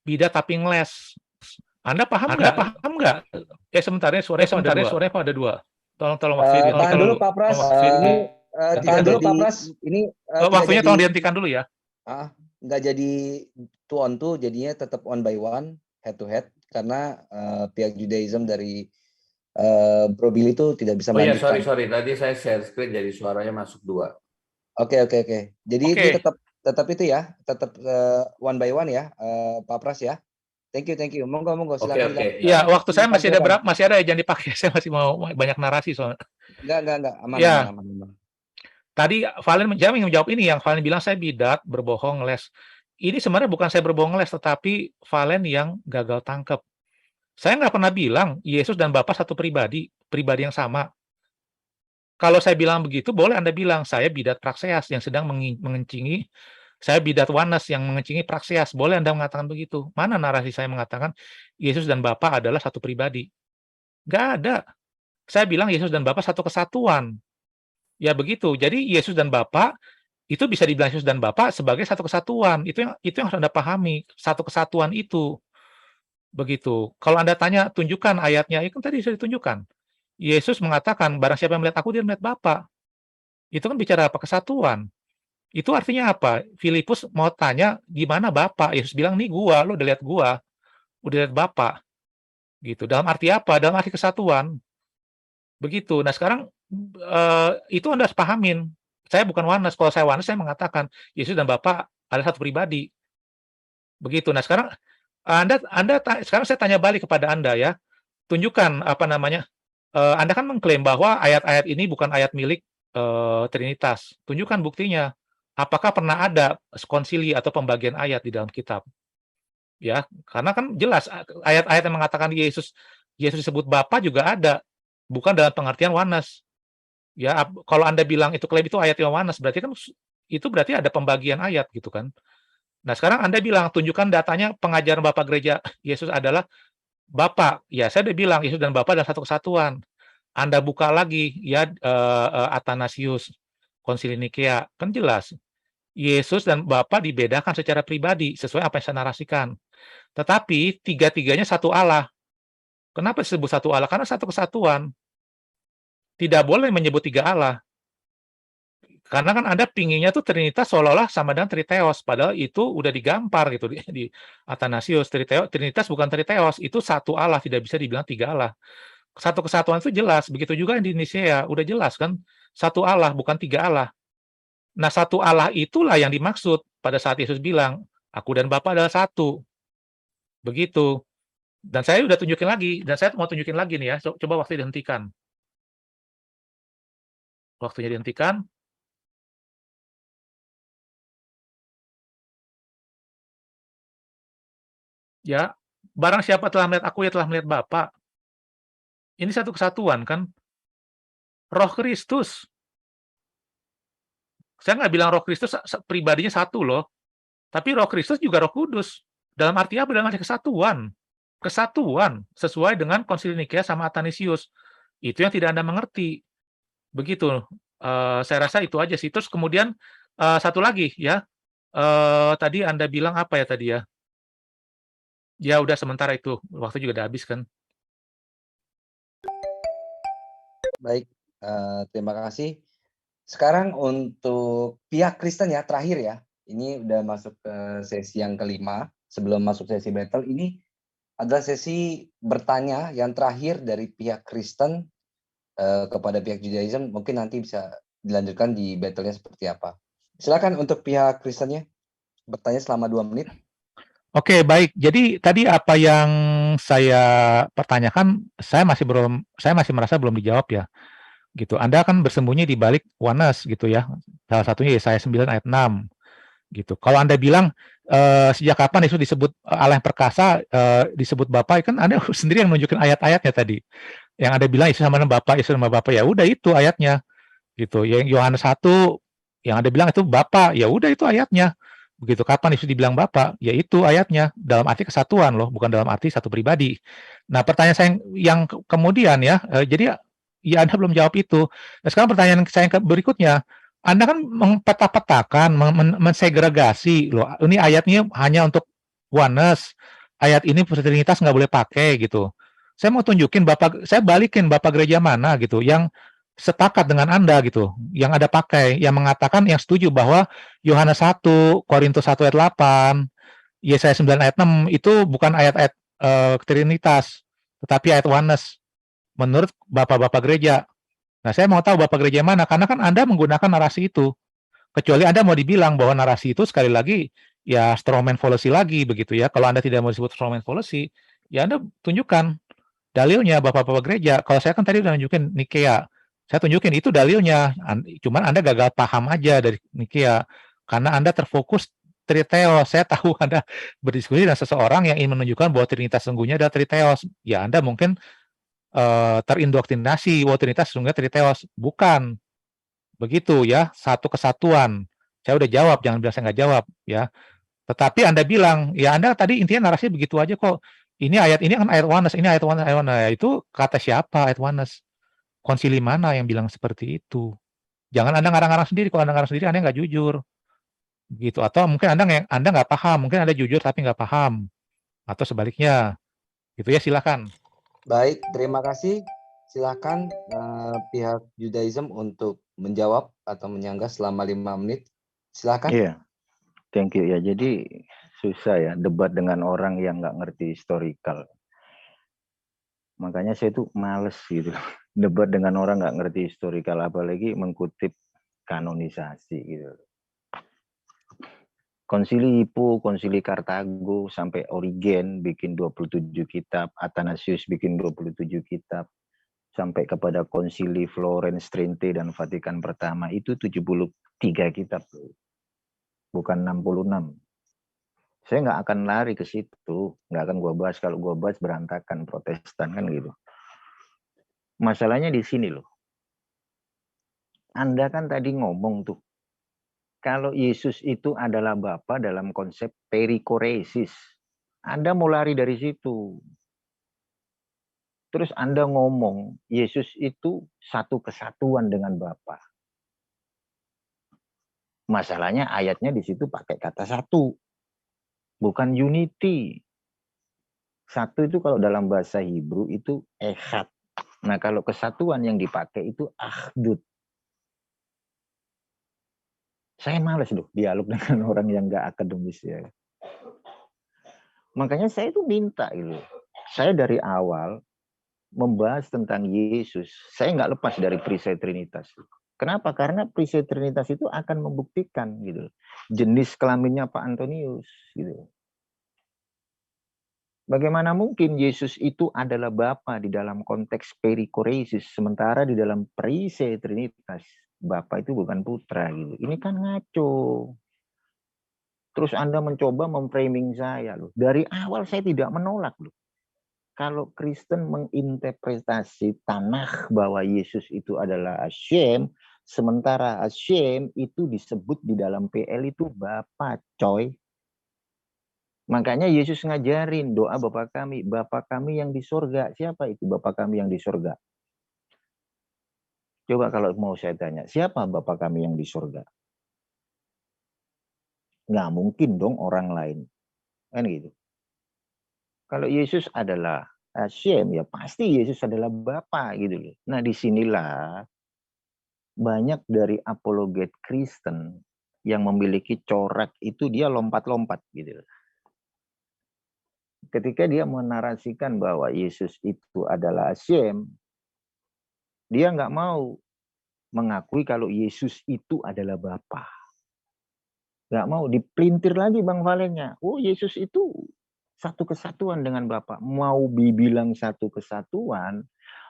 bidat tapi ngeles. Anda paham nggak? Sebentar ya, suaranya ada dua. Tolong Mas Firly. Tahan dulu Pak Pras. Tahan dulu Pak Pras. Ini waktunya tolong dihentikan dulu ya. Nggak jadi 2 on 2, jadinya tetap 1 by 1, head to head, karena pihak Judaism dari Bro Billy itu tidak bisa melanjutkan. Oh iya, sorry. Tadi saya share screen jadi suaranya masuk 2. Oke. Jadi itu tetap itu ya, tetap 1 by 1 ya, Pak Pras ya. Thank you. Monggo silakan. Iya, waktu saya masih ada masih ada ya, jangan dipakai. Saya masih mau banyak narasi soalnya. Enggak, aman. Tadi Valen menjawab ini, yang Valen bilang saya bidat, berbohong, les. Ini sebenarnya bukan saya berbohong les, tetapi Valen yang gagal tangkap. Saya nggak pernah bilang Yesus dan Bapa satu pribadi yang sama. Kalau saya bilang begitu, boleh Anda bilang saya bidat Praxeas yang sedang mengencingi. Saya bidat Oneness yang mengencingi Praxeas. Boleh Anda mengatakan begitu. Mana narasi saya mengatakan Yesus dan Bapa adalah satu pribadi? Nggak ada. Saya bilang Yesus dan Bapa satu kesatuan. Ya begitu. Jadi Yesus dan Bapa itu bisa dibilang Yesus dan Bapa sebagai satu kesatuan. Itu yang harus Anda pahami. Satu kesatuan itu. Begitu. Kalau Anda tanya, tunjukkan ayatnya. Itu tadi sudah ditunjukkan. Yesus mengatakan, barang siapa yang melihat aku, dia melihat Bapa. Itu kan bicara apa? Kesatuan. Itu artinya apa? Filipus mau tanya, gimana Bapa? Yesus bilang, nih gua, lo udah lihat gua. Udah lihat Bapa. Gitu. Dalam arti apa? Dalam arti kesatuan. Begitu. Nah sekarang, itu Anda harus pahamin. Saya bukan Oneness. Kalau saya Oneness, saya mengatakan, Yesus dan Bapa adalah satu pribadi. Begitu. Nah sekarang, sekarang saya tanya balik kepada Anda ya. Tunjukkan, Anda kan mengklaim bahwa ayat-ayat ini bukan ayat milik Trinitas. Tunjukkan buktinya. Apakah pernah ada konsili atau pembagian ayat di dalam kitab? Ya, karena kan jelas ayat-ayat yang mengatakan Yesus disebut Bapa juga ada bukan dalam pengertian oneness. Ya, kalau Anda bilang itu klaim itu ayat yang oneness, berarti kan itu berarti ada pembagian ayat gitu kan. Nah, sekarang Anda bilang tunjukkan datanya pengajaran Bapak Gereja Yesus adalah Bapa. Ya, saya udah bilang Yesus dan Bapa adalah satu kesatuan. Anda buka lagi ya Athanasius, Konsili Nikea, kan jelas. Yesus dan Bapa dibedakan secara pribadi sesuai apa yang saya narasikan. Tetapi tiga-tiganya satu Allah. Kenapa disebut satu Allah? Karena satu kesatuan. Tidak boleh menyebut tiga Allah. Karena kan Anda pinginnya tuh Trinitas seolah-olah sama dengan Triteos, padahal itu udah digampar gitu di Athanasius. Trinitas bukan Triteos, itu satu Allah, tidak bisa dibilang tiga Allah. Satu kesatuan itu jelas, begitu juga di Nicea, udah jelas kan, satu Allah, bukan tiga Allah. Nah, satu Allah itulah yang dimaksud pada saat Yesus bilang, aku dan Bapa adalah satu. Begitu. Dan saya udah tunjukin lagi, dan saya mau tunjukin lagi nih ya, coba waktu dihentikan. Waktunya dihentikan. Ya, barang siapa telah melihat aku, ya telah melihat Bapa. Ini satu kesatuan kan? Roh Kristus. Saya nggak bilang Roh Kristus pribadinya satu loh. Tapi Roh Kristus juga Roh Kudus. Dalam arti apa? Dalam arti kesatuan. Kesatuan sesuai dengan Konsili Nikea sama Athanasius. Itu yang tidak Anda mengerti. Begitu. Saya rasa itu aja sih. Terus kemudian satu lagi ya. Tadi Anda bilang apa ya tadi ya? Ya udah sementara itu. Waktu juga udah habis kan. Baik, terima kasih. Sekarang untuk pihak Kristen ya, terakhir ya. Ini udah masuk ke sesi yang kelima. Sebelum masuk sesi battle, ini adalah sesi bertanya yang terakhir dari pihak Kristen kepada pihak Judaism. Mungkin nanti bisa dilanjutkan di battle-nya seperti apa. Silakan untuk pihak Kristennya bertanya selama 2 menit. Oke, baik. Jadi tadi apa yang saya pertanyakan, saya masih merasa belum dijawab ya. Gitu. Anda kan bersembunyi di balik oneness gitu ya. Salah satunya Yesaya 9 ayat 6 gitu. Kalau Anda bilang sejak kapan Yesus disebut Allah yang perkasa, disebut Bapa, kan Anda sendiri yang menunjukkan ayat-ayatnya tadi. Yang Anda bilang Yesus sama Bapa, Yesus sama Bapa, ya udah itu ayatnya. Gitu. Yang Yohanes 1 yang Anda bilang itu Bapa, ya udah itu ayatnya. Begitu. Kapan Yesus dibilang Bapa? Ya itu ayatnya. Dalam arti kesatuan loh, bukan dalam arti satu pribadi. Nah, pertanyaan saya yang kemudian ya, jadi ya Anda belum jawab itu. Nah, sekarang pertanyaan saya yang berikutnya, Anda kan mempeta-petakan, mensegregasi loh. Ini ayatnya hanya untuk oneness. Ayat ini Trinitas nggak boleh pakai gitu. Saya mau tunjukin saya balikin Bapak gereja mana gitu, yang sepakat dengan Anda gitu, yang Anda pakai, yang mengatakan, yang setuju bahwa Yohanes 1, Korintus 1 ayat 8, Yesaya 9 ayat 6 itu bukan ayat-ayat Trinitas, tetapi ayat oneness menurut Bapak-bapak gereja. Nah, saya mau tahu Bapak gereja mana, karena kan Anda menggunakan narasi itu. Kecuali Anda mau dibilang bahwa narasi itu sekali lagi ya strawman fallacy lagi begitu ya. Kalau Anda tidak mau disebut strawman fallacy, ya Anda tunjukkan dalilnya Bapak-bapak gereja. Kalau saya kan tadi udah nunjukin Nikea. Saya tunjukin itu dalilnya. Cuman Anda gagal paham aja dari Nikea karena Anda terfokus Triteos. Saya tahu Anda berdiskusi dengan seseorang yang ingin menunjukkan bahwa Trinitas sesungguhnya adalah Triteos. Ya Anda mungkin terindoktrinasi bahwa Trinitas sesungguhnya Triteos. Bukan. Begitu ya, satu kesatuan. Saya udah jawab, jangan bilang saya nggak jawab ya. Tetapi Anda bilang, ya Anda tadi intinya narasinya begitu aja kok. Ini kan ayat oneness, ini ayat oneness, ayat oneness. Ya, itu kata siapa ayat oneness? Konsili mana yang bilang seperti itu? Jangan Anda ngarang-ngarang sendiri. Kalau Anda ngarang sendiri, Anda nggak jujur. Gitu. Atau mungkin Anda nggak paham. Mungkin Anda jujur tapi nggak paham. Atau sebaliknya. Gitu ya, silakan. Baik, terima kasih. Silakan pihak Judaism untuk menjawab atau menyanggah selama 5 menit. Silakan. Iya, thank you ya. Jadi susah ya debat dengan orang yang nggak ngerti historical. Makanya saya tuh males gitu debat dengan orang nggak ngerti historical, apalagi mengkutip kanonisasi gitu. Konsili Hippo, Konsili Kartago, sampai Origen bikin 27 kitab, Athanasius bikin 27 kitab, sampai kepada Konsili Florence, Trente, dan Vatikan Pertama, itu 73 kitab, bukan 66. Saya nggak akan lari ke situ, nggak akan gua bahas. Kalau gua bahas berantakan Protestan kan gitu. Masalahnya di sini loh. Anda kan tadi ngomong tuh, kalau Yesus itu adalah Bapa dalam konsep perikoresis. Anda mau lari dari situ. Terus Anda ngomong, Yesus itu satu kesatuan dengan Bapa. Masalahnya ayatnya di situ pakai kata satu, bukan unity. Satu itu kalau dalam bahasa Hebrew itu echad. Nah kalau kesatuan yang dipakai itu akhdut. Saya males loh dialog dengan orang yang nggak akademis ya. Makanya saya itu minta gitu. Saya dari awal membahas tentang Yesus, saya nggak lepas dari perisai Trinitas. Kenapa? Karena perisai Trinitas itu akan membuktikan gitu jenis kelaminnya Pak Antonius gitu. Bagaimana mungkin Yesus itu adalah Bapa di dalam konteks perikoresis, sementara di dalam perisai Trinitas Bapa itu bukan putra gitu. Ini kan ngaco. Terus Anda mencoba memframing saya loh. Dari awal saya tidak menolak loh. Kalau Kristen menginterpretasi Tanakh bahwa Yesus itu adalah Hashem, sementara Hashem itu disebut di dalam PL itu Bapa, coy. Makanya Yesus ngajarin doa Bapa kami yang di sorga. Siapa itu Bapa kami yang di sorga? Coba kalau mau saya tanya, siapa Bapa kami yang di sorga? Nggak mungkin dong orang lain. Kan gitu. Kalau Yesus adalah Hashem, ya pasti Yesus adalah Bapa gitu loh. Nah disinilah banyak dari apologet Kristen yang memiliki corak itu dia lompat-lompat gitu. Ketika dia menarasikan bahwa Yesus itu adalah Hashem, dia nggak mau mengakui kalau Yesus itu adalah Bapa. Nggak mau dipelintir lagi Bang Valennya. Oh Yesus itu satu kesatuan dengan Bapa. Mau dibilang satu kesatuan,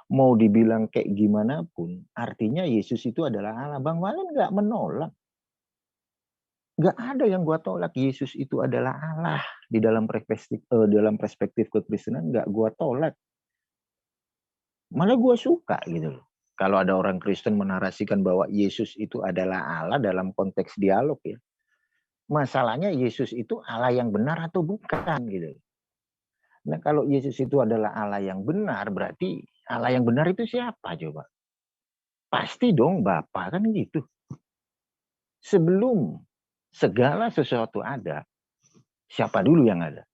mau dibilang kayak gimana pun, artinya Yesus itu adalah Allah. Bang Valen nggak menolak. Nggak ada yang gua tolak. Yesus itu adalah Allah di dalam perspektif kekristenan, nggak gua tolak. Malah gua suka gitu loh. Kalau ada orang Kristen menarasikan bahwa Yesus itu adalah Allah dalam konteks dialog ya. Masalahnya Yesus itu Allah yang benar atau bukan gitu. Nah kalau Yesus itu adalah Allah yang benar, berarti Allah yang benar itu siapa coba? Pasti dong Bapa kan gitu. Sebelum segala sesuatu ada, siapa dulu yang ada?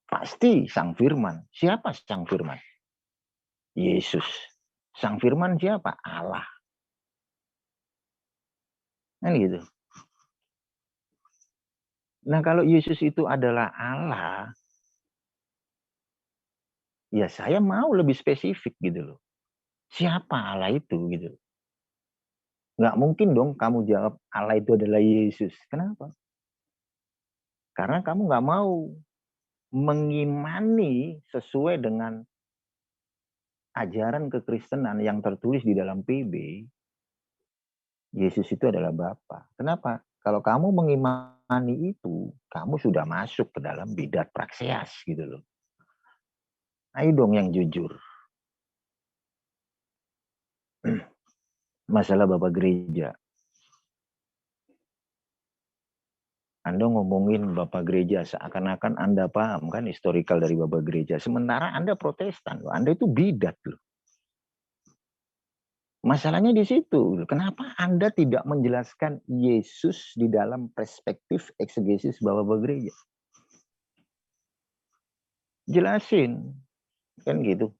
Pasti Sang Firman. Siapa Sang Firman? Yesus. Sang Firman siapa? Allah. Kan gitu. Nah kalau Yesus itu adalah Allah, ya saya mau lebih spesifik gitu loh. Siapa Allah itu gitu. Nggak mungkin dong kamu jawab Allah itu adalah Yesus. Kenapa? Karena kamu nggak mau mengimani sesuai dengan ajaran kekristenan yang tertulis di dalam PB. Yesus itu adalah Bapa. Kenapa? Kalau kamu mengimani itu, kamu sudah masuk ke dalam bidat prakseas gitu loh. Ayo dong yang jujur. Masalah Bapak Gereja. Anda ngomongin Bapak Gereja seakan-akan Anda paham kan historical dari Bapak Gereja. Sementara Anda Protestan, Anda itu bidat loh. Masalahnya di situ. Kenapa Anda tidak menjelaskan Yesus di dalam perspektif eksegesis Bapak Gereja? Jelasin. Kan gitu.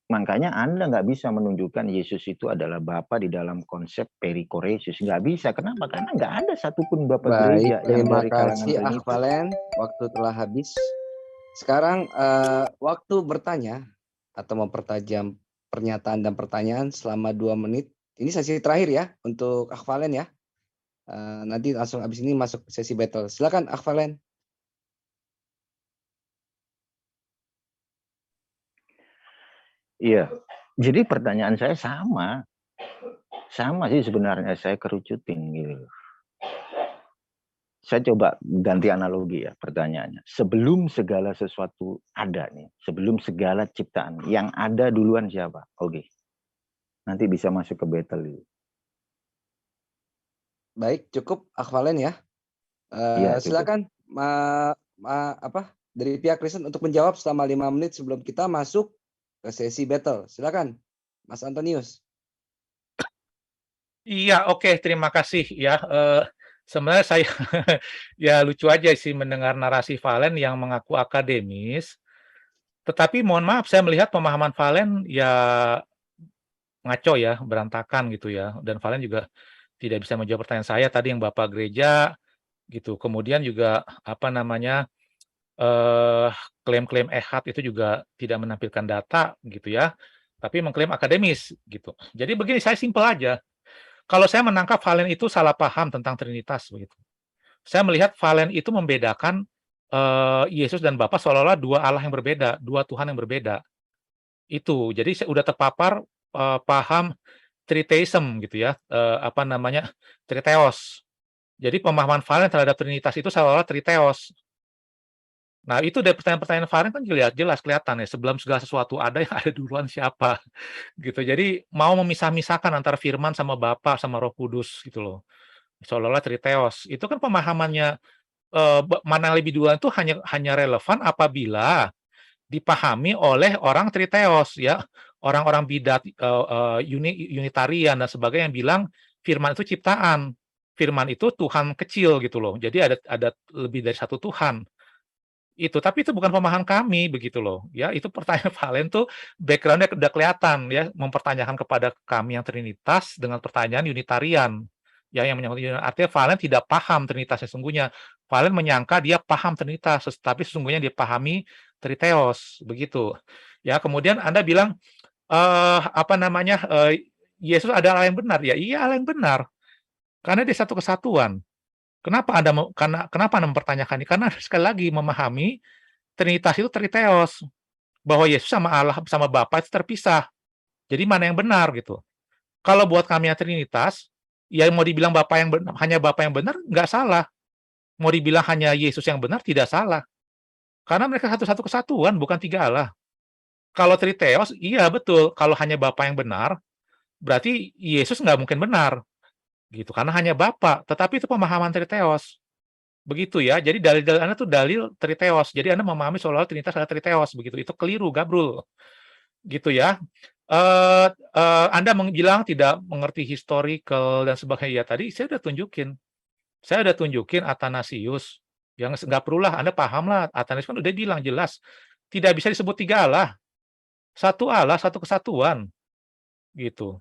Makanya Anda nggak bisa menunjukkan Yesus itu adalah Bapa di dalam konsep perikoresis. Nggak bisa. Kenapa? Karena nggak ada satupun Bapak Gereja yang Terima dari kalangan kasih Trinitas. Akvalen. Waktu telah habis. Sekarang waktu bertanya atau mempertajam pernyataan dan pertanyaan selama 2 menit. Ini sesi terakhir ya untuk Akvalen ya. Nanti langsung habis ini masuk sesi battle. Silakan Akvalen. Iya. Jadi pertanyaan saya sama. Sama sih sebenarnya saya kerucutin gitu. Saya coba ganti analogi ya pertanyaannya. Sebelum segala sesuatu ada nih, sebelum segala ciptaan, yang ada duluan siapa? Oke. Nanti bisa masuk ke battle. Baik, cukup Akhwalen ya. Iya, cukup. Silakan dari pihak Kristen untuk menjawab selama 5 menit sebelum kita masuk ke sesi battle. Silakan, Mas Antonius. Iya, oke, terima kasih ya. Sebenarnya saya ya lucu aja sih mendengar narasi Valen yang mengaku akademis, tetapi mohon maaf saya melihat pemahaman Valen ya ngaco ya, berantakan gitu ya. Dan Valen juga tidak bisa menjawab pertanyaan saya tadi yang Bapak gereja gitu. Kemudian juga apa namanya klaim-klaim ehad itu juga tidak menampilkan data gitu ya, tapi mengklaim akademis gitu. Jadi begini, saya simpel aja. Kalau saya menangkap Valen itu salah paham tentang Trinitas begitu. Saya melihat Valen itu membedakan Yesus dan Bapa seolah-olah dua Allah yang berbeda, dua Tuhan yang berbeda. Itu. Jadi saya udah terpapar paham Tritheism gitu ya, apa namanya, Triteos. Jadi pemahaman Valen terhadap Trinitas itu seolah-olah Triteos. Nah, itu dari pertanyaan-pertanyaan Valen kan jelas kelihatan ya, sebelum segala sesuatu ada, yang ada duluan siapa, gitu. Jadi mau memisah-misahkan antara Firman sama Bapa sama Roh Kudus gitu loh. Seolah-olah Triteos. Itu kan pemahamannya mana yang lebih duluan itu hanya relevan apabila dipahami oleh orang Triteos ya, orang-orang bidat Unitarian dan sebagainya yang bilang Firman itu ciptaan, Firman itu Tuhan kecil gitu loh. Jadi ada lebih dari satu Tuhan. Itu, tapi itu bukan pemahaman kami begitu loh. Ya, itu pertanyaan Valen tuh background-nya udah kelihatan ya, mempertanyakan kepada kami yang Trinitas dengan pertanyaan Unitarian. Ya, yang menyangkut artinya Valen tidak paham Trinitas sesungguhnya. Valen menyangka dia paham Trinitas, tapi sesungguhnya dia pahami Triteos, begitu. Ya, kemudian Anda bilang apa namanya? Yesus adalah Allah yang benar. Ya, iya Allah yang benar. Karena dia satu kesatuan. Kenapa Anda mempertanyakan ini? Karena sekali lagi memahami Trinitas itu Triteos, bahwa Yesus sama Allah sama Bapa itu terpisah. Jadi mana yang benar gitu. Kalau buat kami yang Trinitas, ya mau dibilang hanya Bapa yang benar nggak salah. Mau dibilang hanya Yesus yang benar tidak salah. Karena mereka satu-satu kesatuan, bukan tiga Allah. Kalau Triteos, iya betul. Kalau hanya Bapa yang benar, berarti Yesus nggak mungkin benar. Gitu, karena hanya Bapa. Tetapi itu pemahaman Triteos. Begitu ya. Jadi dalil-dalil Anda tuh dalil Triteos. Jadi Anda memahami seolah-olah Trinitas adalah Triteos begitu. Itu keliru, gabrul. Gitu ya. Anda bilang tidak mengerti historical dan sebagainya. Tadi saya udah tunjukin. Saya udah tunjukin Athanasius. Yang nggak perulah Anda paham lah. Athanasius kan udah bilang jelas. Tidak bisa disebut tiga Allah. Satu Allah, satu kesatuan. Gitu.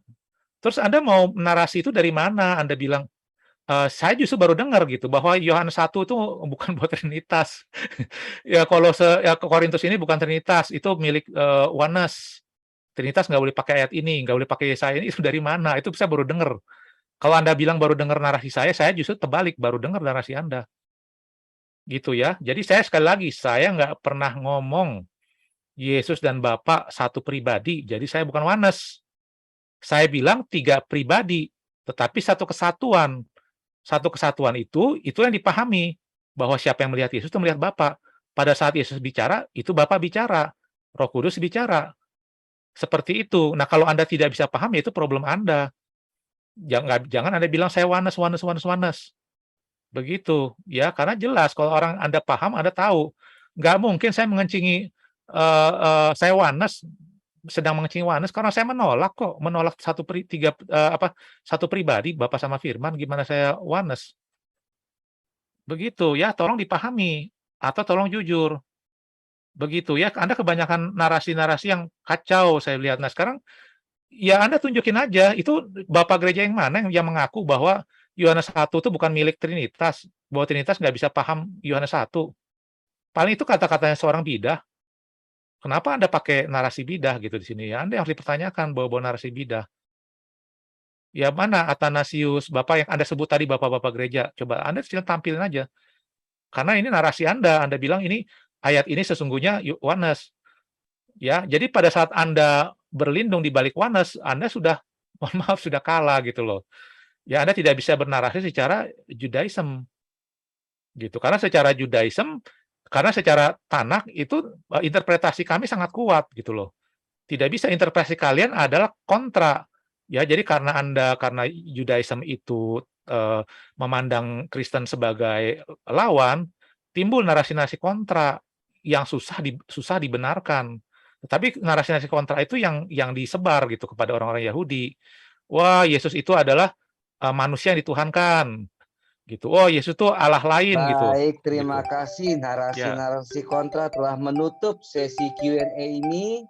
Terus Anda mau narasi itu dari mana? Anda bilang, saya justru baru dengar gitu bahwa Yohanes 1 itu bukan buat Trinitas. Ya ya Korintus ini bukan Trinitas, itu milik Oneness. Trinitas nggak boleh pakai ayat ini, nggak boleh pakai Yesaya ini, itu dari mana? Itu saya baru dengar. Kalau Anda bilang baru dengar narasi saya justru terbalik, baru dengar narasi Anda. Gitu ya. Jadi saya sekali lagi, saya nggak pernah ngomong Yesus dan Bapa satu pribadi, jadi saya bukan Oneness. Saya bilang tiga pribadi, tetapi satu kesatuan. Satu kesatuan itu yang dipahami. Bahwa siapa yang melihat Yesus itu melihat Bapa. Pada saat Yesus bicara, itu Bapa bicara. Roh Kudus bicara. Seperti itu. Nah, kalau Anda tidak bisa paham, ya itu problem Anda. Jangan Anda bilang, saya Oneness. Begitu. Ya, karena jelas, kalau orang Anda paham, Anda tahu. Nggak mungkin saya mengencingi, saya Oneness, sedang mengencingi Oneness karena saya menolak satu pribadi Bapa sama Firman, gimana saya Oneness? Begitu ya, tolong dipahami atau tolong jujur. Begitu ya, Anda kebanyakan narasi-narasi yang kacau saya lihat. Nah, sekarang ya Anda tunjukin aja itu Bapak gereja yang mana yang mengaku bahwa Yohanes 1 itu bukan milik Trinitas, bahwa Trinitas nggak bisa paham Yohanes 1. Paling itu kata-katanya seorang bidah. Kenapa Anda pakai narasi bidah gitu di sini ya? Anda yang harus dipertanyakan bawa-bawa narasi bidah. Ya mana Athanasius, Bapak yang Anda sebut tadi Bapak-bapak gereja. Coba Anda silakan tampilin aja. Karena ini narasi Anda bilang ini ayat ini sesungguhnya Oneness. Ya, jadi pada saat Anda berlindung di balik Oneness, Anda sudah mohon maaf sudah kalah gitu loh. Ya Anda tidak bisa bernarasi secara Judaism. gitu. Karena secara Tanakh itu interpretasi kami sangat kuat gitu loh. Tidak bisa interpretasi kalian adalah kontra. Ya, jadi karena Judaism itu memandang Kristen sebagai lawan, timbul narasi-narasi kontra yang susah dibenarkan. Tetapi narasi-narasi kontra itu yang disebar gitu kepada orang-orang Yahudi. Wah, Yesus itu adalah manusia yang dituhankan gitu. Oh, Yesus itu Allah lain gitu. Baik, terima Gitu. kasih. Ya. Narasi-narasi kontra telah menutup sesi Q&A ini.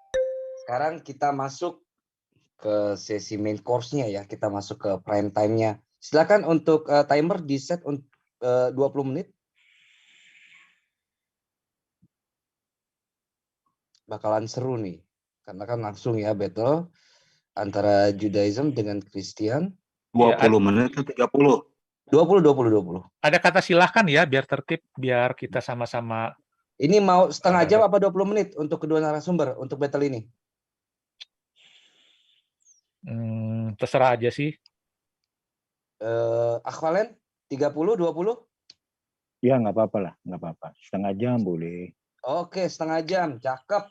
Sekarang kita masuk ke sesi main course-nya ya. Kita masuk ke prime time-nya. Silakan untuk timer di set 20 menit. Bakalan seru nih. Karena kan langsung ya battle antara Judaism dengan Kristen. 20 menit ke 30. 20. Ada kata silahkan ya, biar tertib, biar kita sama-sama. Ini mau setengah jam apa 20 menit untuk kedua narasumber untuk battle ini? Terserah aja sih. Akhwalen 30, 20? Ya nggak apa-apa lah, nggak apa-apa. Setengah jam boleh. Oke, setengah jam, cakep.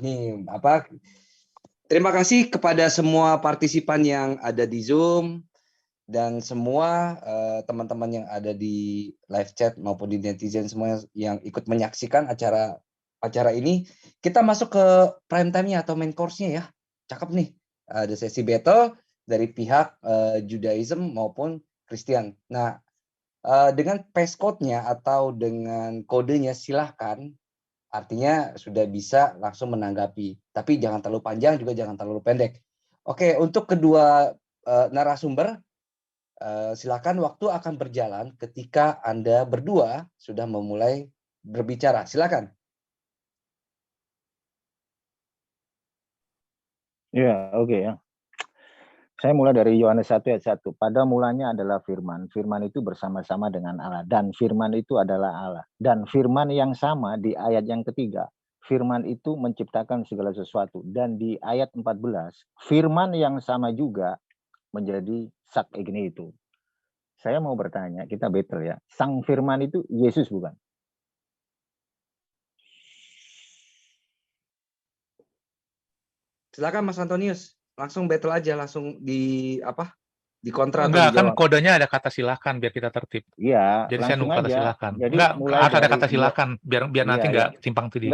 Nih, terima kasih kepada semua partisipan yang ada di Zoom dan semua teman-teman yang ada di live chat maupun di netizen semua yang ikut menyaksikan acara ini. Kita masuk ke prime time-nya atau main course-nya ya. Cakep nih. Ada sesi battle dari pihak Judaism maupun Kristen. Nah, dengan passcode-nya atau dengan kodenya silahkan, artinya sudah bisa langsung menanggapi. Tapi jangan terlalu panjang juga jangan terlalu pendek. Oke, untuk kedua narasumber, silakan, waktu akan berjalan ketika Anda berdua sudah memulai berbicara. Silakan. Ya, oke ya. Saya mulai dari Yohanes 1 ayat 1. Pada mulanya adalah firman. Firman itu bersama-sama dengan Allah. Dan firman itu adalah Allah. Dan firman yang sama di ayat yang ketiga. Firman itu menciptakan segala sesuatu. Dan di ayat 14, firman yang sama juga menjadi sak egni itu. Saya mau bertanya, kita battle ya. Sang firman itu Yesus bukan? Silakan Mas Antonius. Langsung battle aja, langsung di kontra atau Enggak, kan dijawab. kodenya ada kata silakan biar kita tertib. Iya, Jadi saya langsung nunggu kata aja. silakan. Jadi Enggak, mulai harus ada dari kata silakan biar nanti Iya, enggak timpang tindih.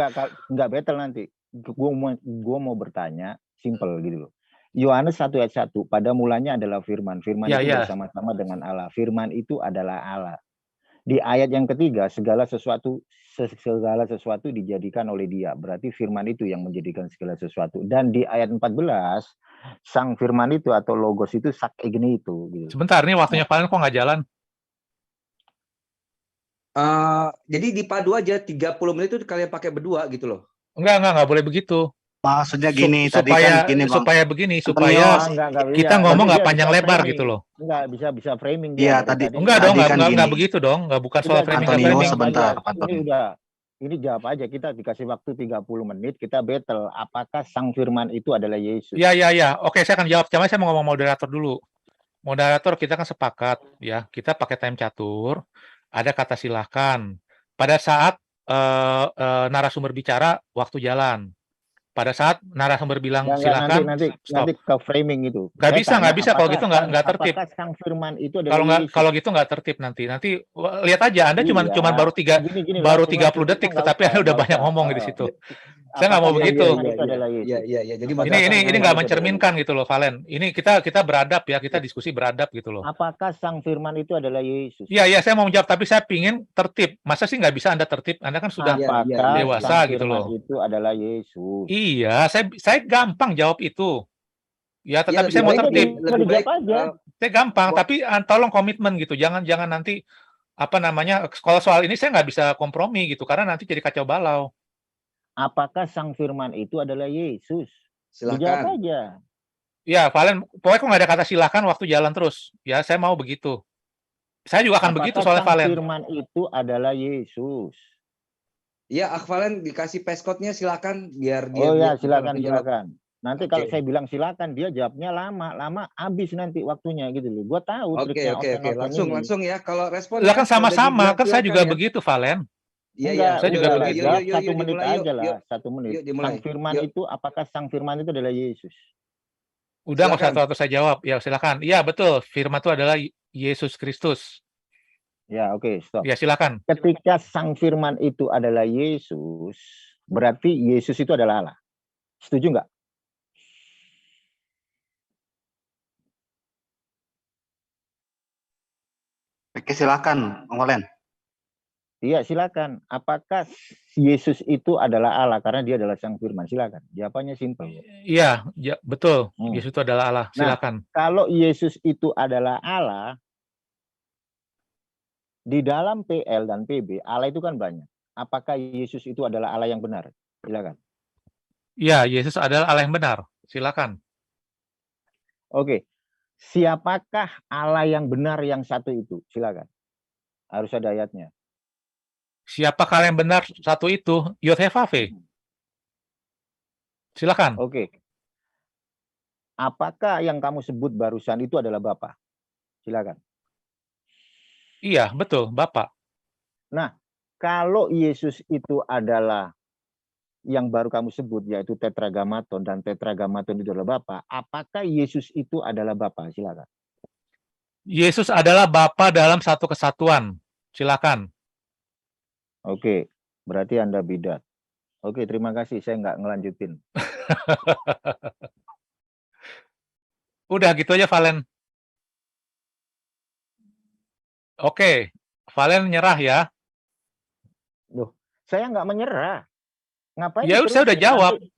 Enggak battle nanti. Gua mau bertanya, simple gitu loh. Yohanes 1 ayat 1, pada mulanya adalah firman. Firman Ya, itu ya. bersama-sama dengan Allah. Firman itu adalah Allah. Di ayat yang ketiga, segala sesuatu dijadikan oleh Dia. Berarti firman itu yang menjadikan segala sesuatu. Dan di ayat 14, sang firman itu atau logos itu sak egni itu. Gitu. Sebentar, nih waktunya Valen kok nggak jalan? Jadi dipadu aja 30 menit itu kalian pakai berdua gitu loh. Enggak boleh begitu. Maksudnya gini, tadi supaya, kan gini Bang. supaya begini, Antonius. supaya kita ngomong nggak panjang bisa lebar framing. gitu loh. Enggak, bisa framing dia. Iya, dari tadi Enggak dong, kan enggak gini. begitu dong. Enggak, bukan soal framing, nggak Antonius, framing. sebentar, Ini Antonius. ini jawab aja, kita dikasih waktu 30 menit, kita battle. Apakah sang firman itu adalah Yesus? Ya. Oke, saya akan jawab. Cuma saya mau ngomong moderator dulu. Moderator, kita kan sepakat ya, kita pakai time catur, ada kata silahkan. Pada saat narasumber bicara, waktu jalan. Pada saat narasumber bilang silakan, nanti ke framing itu. Nggak bisa kalau gitu nggak tertib. Apakah sang firman itu adalah Yesus? Kalau gitu nggak tertib nanti lihat aja Anda cuma baru 30 detik, tetapi Anda udah banyak ngomong di situ. Saya nggak mau begitu. Iya. Jadi ini nggak mencerminkan gitu loh, Valen. Ini kita beradab ya, kita diskusi beradab gitu loh. Apakah sang firman itu adalah Yesus? Iya, saya mau menjawab, tapi saya pingin tertib. Masa sih nggak bisa Anda tertib? Anda kan sudah dewasa gitu loh. Itu adalah Yesus. Iya, saya gampang jawab itu. Ya, tetapi saya mau tertib. Lebih baik aja. Saya gampang, tapi tolong komitmen gitu. Jangan nanti kalau soal ini saya nggak bisa kompromi gitu, karena nanti jadi kacau balau. Apakah sang firman itu adalah Yesus? Silakan. Dijawab aja. Ya, Valen, pokoknya kok nggak ada kata silakan, waktu jalan terus. Ya, saya mau begitu. Saya juga akan begitu soalnya, Valen. Firman itu adalah Yesus. Ya, Valen dikasih passcode-nya silakan biar dia. Oh ya, silakan. Nanti kalau Oke. saya bilang silakan, dia jawabnya lama habis nanti waktunya gitu loh. Gua tahu Oke, triknya oke, oke. Otton ini. Langsung ya. Kalau respon Lah ya, kan kalau udah sama-sama, dibilang kan saya silakan juga ya. begitu, Valen. Iya, iya. Enggak, Saya juga udahlah, begitu. jawab Yuk, 1 menit dimulai. aja lah, Yuk, 1 menit. yuk dimulai. Sang Firman Yuk. itu, apakah Sang Firman itu adalah Yesus? Udah nggak usah Silakan. satu-satu saya jawab. Ya silakan. Iya betul, firman itu adalah Yesus Kristus. Ya, oke, stop. Ya silakan. Ketika Sang Firman itu adalah Yesus, berarti Yesus itu adalah Allah. Setuju nggak? Oke, silakan, Bang Valen. Iya, silakan. Apakah Yesus itu adalah Allah karena dia adalah Sang Firman? Silakan. Jawabannya simpel. Iya, ya, betul. Hmm. Yesus itu adalah Allah. Nah, Silakan. kalau Yesus itu adalah Allah, di dalam PL dan PB, Allah itu kan banyak. Apakah Yesus itu adalah Allah yang benar? Silakan. Iya, Yesus adalah Allah yang benar. Silakan. Oke. Siapakah Allah yang benar yang satu itu? Silakan. Harus ada ayatnya. Siapakah yang benar satu itu? Yod-Heh-Vav-He. Silakan. Oke. Apakah yang kamu sebut barusan itu adalah Bapa? Silakan. Iya, betul, Bapak. Nah, kalau Yesus itu adalah yang baru kamu sebut, yaitu Tetragrammaton, dan Tetragrammaton itu adalah Bapa, apakah Yesus itu adalah Bapa? Silakan. Yesus adalah Bapa dalam satu kesatuan. Silakan. Oke, berarti Anda bidat. Oke, terima kasih. Saya nggak ngelanjutin. Udah gitu aja, Valen. Oke, Valen nyerah ya. Loh, saya nggak menyerah. Ngapain Ya, saya udah diterusin? jawab. Nanti-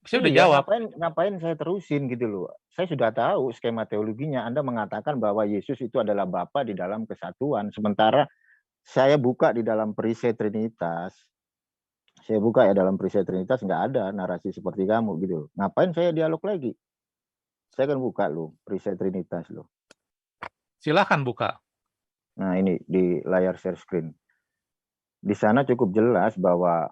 Saya udah Iya, jawab. ngapain saya terusin gitu loh. Saya sudah tahu skema teologinya. Anda mengatakan bahwa Yesus itu adalah Bapa di dalam kesatuan. Sementara saya buka di dalam perisai Trinitas. Saya buka ya dalam perisai Trinitas, nggak ada narasi seperti kamu gitu. Ngapain saya dialog lagi? Saya kan buka loh perisai Trinitas loh. Silakan buka. Nah ini di layar share screen. Di sana cukup jelas bahwa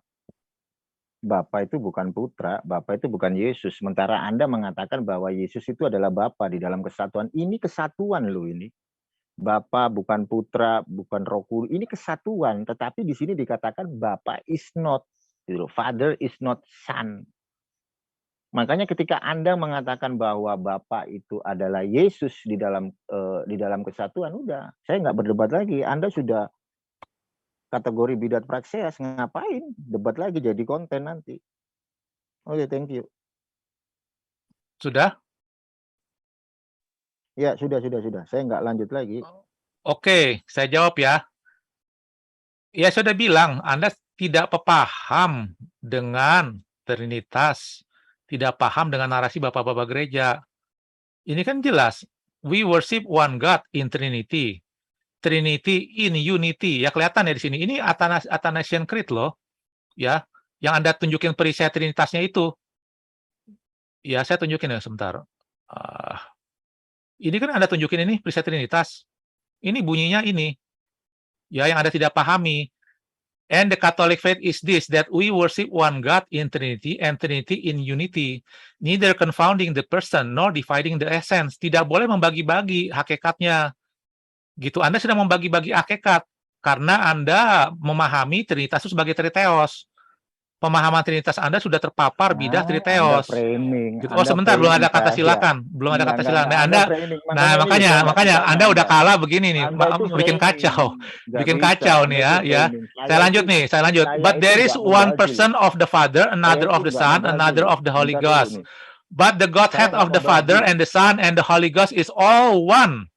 Bapa itu bukan Putra, Bapa itu bukan Yesus. Sementara Anda mengatakan bahwa Yesus itu adalah Bapa di dalam kesatuan. Ini kesatuan loh ini. Bapa bukan Putra, bukan Roh Kudus. Ini kesatuan. Tetapi di sini dikatakan Bapa is not, gitu loh. Father is not Son. Makanya ketika Anda mengatakan bahwa Bapa itu adalah Yesus di dalam kesatuan, udah, saya nggak berdebat lagi. Anda sudah kategori bidat prakseas, ngapain debat lagi jadi konten nanti. Oke, thank you. Sudah? Ya, sudah. Saya nggak lanjut lagi. Oke, saya jawab ya. Ya, saya sudah bilang, Anda tidak paham dengan Trinitas, tidak paham dengan narasi Bapak-Bapak gereja. Ini kan jelas, we worship one God in Trinity. Trinity in Unity. Ya kelihatan ya di sini. Ini Athanasian Creed loh. Ya, yang Anda tunjukin perisai Trinitasnya itu. Ya, saya tunjukin ya sebentar. Ini kan Anda tunjukin ini perisai Trinitas. Ini bunyinya ini. Ya, yang Anda tidak pahami. And the Catholic faith is this, that we worship one God in Trinity and Trinity in unity, neither confounding the person nor dividing the essence. Tidak boleh membagi-bagi hakikatnya. Gitu, Anda sedang membagi-bagi hakikat karena Anda memahami Trinitas itu sebagai Triteos. Pemahaman Trinitas Anda sudah terpapar bidah Triteos. Gitu. Oh, sebentar, belum ada kata silakan. Belum ada kata silakan. Nah, makanya Anda udah kalah begini nih, bikin kacau. Bikin kacau nih ya. Saya lanjut. But there is one person of the Father, another of the Son, another of the Holy Ghost. But the Godhead of the Father and the Son and the Holy Ghost is all one.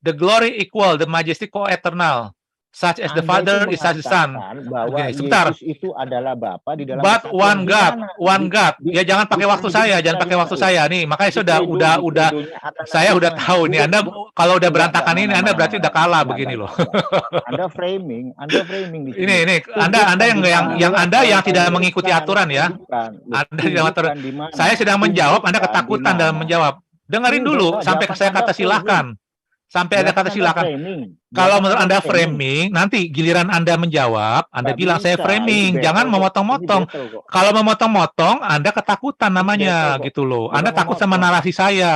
The glory equal, the majesty co-eternal. Such as the Father is such the Son. Bahwa sebentar. Yesus itu adalah Bapa di dalam But one God. Ya jangan pakai waktu saya, nih. Makanya saya saya udah tahu nih. Anda kalau udah berantakan ini, Anda berarti udah kalah begini loh. Anda framing di sini. Ini Anda yang tidak mengikuti aturan ya. Anda tidak aturan. Saya sedang menjawab, Anda ketakutan dalam menjawab. Dengerin dulu sampai saya kata silakan. Sampai ada kata Biarkan Anda silakan. framing. Kalau Biarkan menurut Anda framing. framing, nanti giliran Anda menjawab, Anda Nggak bilang saya bisa, ini framing, jangan battle kok. Ini memotong-motong. battle kok. Kalau memotong-motong, Anda ketakutan Ini namanya battle kok. gitu loh. Bukan Anda takut sama memotong. narasi saya.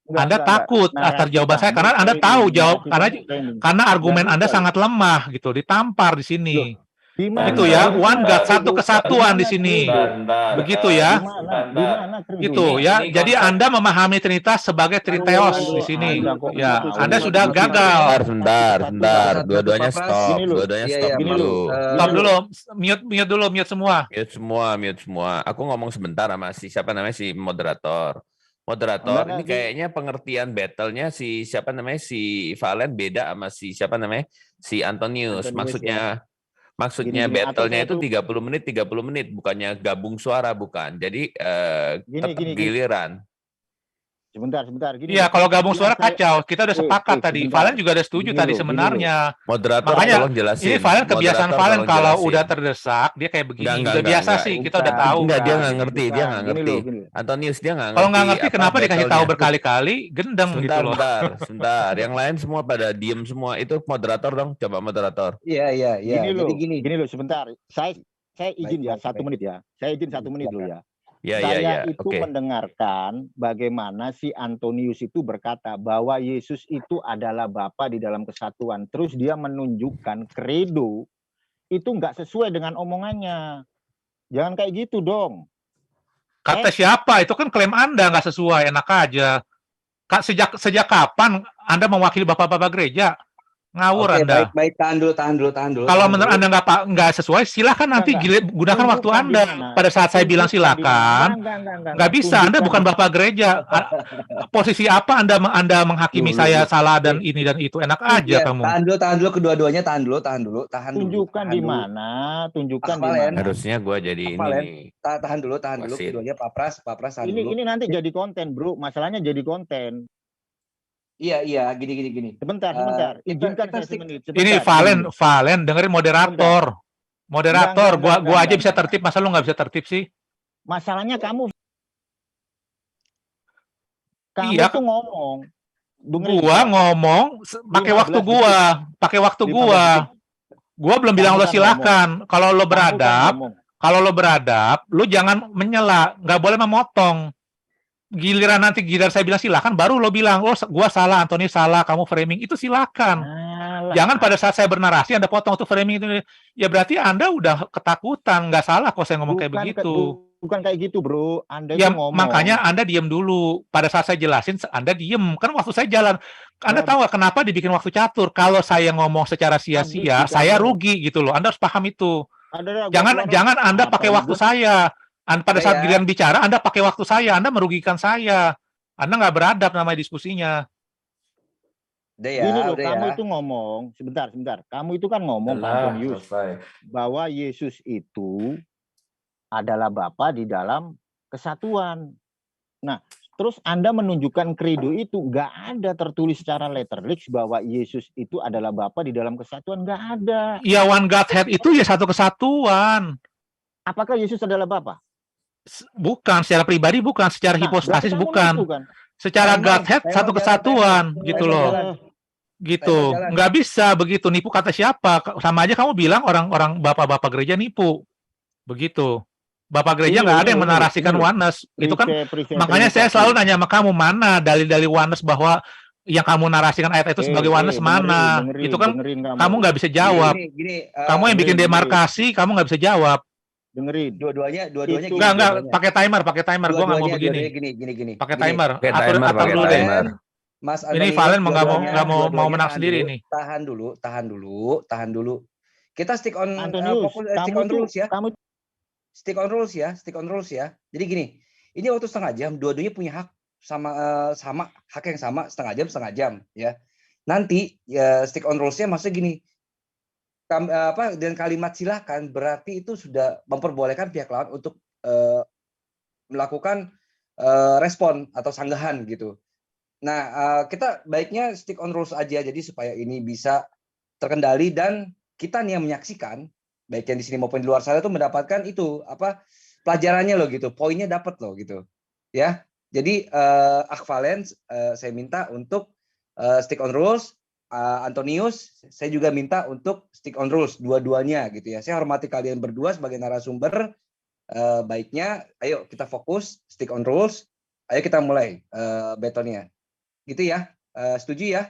Anda Enggak. takut atas Narasi jawaban saya kamu karena Anda tahu framing. jawab Narasi kamu framing. karena Nggak argumen Anda bisa loh. sangat lemah gitu, ditampar di sini. Loh, di Gitu mana? ya, Di one mana God, satu credo? Di kesatuan di mana sini. credo? Begitu Di ya. mana? Di mana credo? Gitu Ini ya. ini Jadi konsep. Anda memahami Trinitas sebagai Triteos di sini. Anda kok Ya, mau Anda sudah begitu. gagal. Satu, Dua-duanya Pak Pras. stop. Gini Dua-duanya Iya, stop iya, Gini Mas, loh. Stop dulu, mute dulu, mute semua. Mute semua. Aku ngomong sebentar sama siapa namanya si moderator. Moderator, Enggak, ini kayaknya pengertian battle-nya siapa namanya si Valen beda sama siapa namanya si Antonius. Maksudnya Gini, atau battle-nya saya itu 30 menit, bukannya gabung suara, bukan. Jadi tetap gini. giliran. Sebentar. Gini Iya, loh. kalau gabung Yang suara kacau. Kita udah sepakat tadi. sebentar. Valen juga ada setuju Gini tadi loh, sebenarnya. Moderator Makanya tolong jelasin. ini Valen kebiasaan Moderator Valen tolong kalau jelasin. udah terdesak dia kayak begini. Udah biasa Enggak. sih, kita udah tahu. Enggak, dia nggak ngerti, dia Bukan. nggak Gini ngerti. loh, gini. Antonius dia nggak ngerti. Kalau nggak ngerti kenapa dikasih tahu battle-nya. berkali-kali, gendeng gitu loh. Sebentar. Yang lain semua pada diem semua. Itu moderator dong, coba moderator. Iya. Gini loh, Jadi gini loh sebentar. Saya izin ya, Baik. 1 menit ya. Saya izin 1 menit dulu ya. Ya. Saya itu Oke. mendengarkan bagaimana si Antonius itu berkata bahwa Yesus itu adalah Bapa di dalam kesatuan. Terus dia menunjukkan credo itu nggak sesuai dengan omongannya. Jangan kayak gitu dong. Kata siapa? Itu kan klaim Anda nggak sesuai, enak aja. Sejak kapan Anda mewakili Bapak-Bapak gereja? Ngawur Oke, Anda. baik, tahan dulu. Kalau menurut Anda nggak sesuai, silahkan nanti gunakan waktu Tunjukkan Anda. di mana. Pada saat saya bilang silakan, nggak bisa. Anda bukan Bapak gereja. Posisi apa Anda menghakimi saya salah dan ini dan itu? Enak aja kamu. Tahan dulu kedua-duanya, tahan dulu. Tunjukkan di mana, tunjukkan di Valen. mana. Harusnya gue jadi ini Valen. nih. Tahan dulu Wasit. keduanya Pak Pras tahan dulu. Ini nanti jadi konten, Bro. Masalahnya jadi konten. Iya, gini. Sebentar. Izinkan kita saya stick- semenit. Ini Sebentar. Valen dengerin moderator. Moderator, Enggak, gua aja enggak. bisa tertib, masa lu nggak bisa tertib sih? Masalahnya kamu Iya. tuh ngomong. Dengerin, Gua ngomong pakai 15 waktu detik. gua. Gua belum bilang Kamu lo kan silakan. Kalau lo Kamu kan beradab, ngomong. lo jangan menyela, nggak boleh memotong. Giliran saya bilang silakan, baru lo bilang, oh gua salah, Antoni salah, kamu framing, itu silakan. Alah. Jangan pada saat saya bernarasi Anda potong itu framing itu. Ya berarti Anda udah ketakutan, nggak salah kok saya ngomong kayak begitu. Bukan kayak gitu, Bro. Anda Ya itu ngomong. makanya Anda diem dulu. Pada saat saya jelasin, Anda diem. Kan waktu saya jalan. Anda tahu nggak kenapa dibikin waktu catur? Kalau saya ngomong secara sia-sia, saya rugi gitu loh. Anda harus paham itu. Jangan Anda pakai waktu saya. Pada saat giliran bicara, Anda pakai waktu saya. Anda merugikan saya. Anda nggak beradab namanya diskusinya. Gini loh, kamu itu ngomong. Sebentar. Kamu itu kan ngomong, Pak Antonius, bahwa Yesus itu adalah Bapa di dalam kesatuan. Nah, terus Anda menunjukkan credo itu nggak ada tertulis secara letterlix bahwa Yesus itu adalah Bapa di dalam kesatuan, nggak ada. Ya one Godhead itu ya satu kesatuan. Apakah Yesus adalah Bapa? Bukan secara pribadi, bukan secara hipostasis, bukan. Secara Godhead satu kesatuan gitu loh. Gitu. Nggak bisa begitu nipu kata siapa. Sama aja kamu bilang orang-orang bapak-bapak gereja nipu. Begitu. Bapak gereja nggak ada yang menarasikan oneness. Itu kan makanya saya selalu nanya sama kamu, mana dalil-dalil oneness bahwa yang kamu narasikan ayat itu sebagai oneness mana? Itu kan kamu nggak bisa jawab. Kamu yang bikin demarkasi, kamu nggak bisa jawab. Dengerin. Dua-duanya Enggak, pakai timer. Gua nggak mau begini. Gini. Pakai timer. Pakai Atur dulu deh. timer. Mas Ini Valen mau menang sendiri nih. Tahan dulu. Kita stick on Antonius, rules ya. Kamu Stick on rules ya. Jadi gini, ini waktu setengah jam, dua-duanya punya hak sama hak yang sama, setengah jam ya. Nanti ya stick on rules-nya maksudnya gini. Dan kalimat silakan berarti itu sudah memperbolehkan pihak lawan untuk melakukan respon atau sanggahan gitu. Nah, kita baiknya stick on rules aja jadi supaya ini bisa terkendali dan kita nih yang menyaksikan baik yang di sini maupun di luar sana tuh mendapatkan itu pelajarannya loh gitu, poinnya dapat loh gitu. Ya. Jadi Valen saya minta untuk stick on rules, Antonius, saya juga minta untuk stick on rules dua-duanya gitu ya. Saya hormati kalian berdua sebagai narasumber. Baiknya, ayo kita fokus stick on rules. Ayo kita mulai battle-nya. Gitu ya. Setuju ya?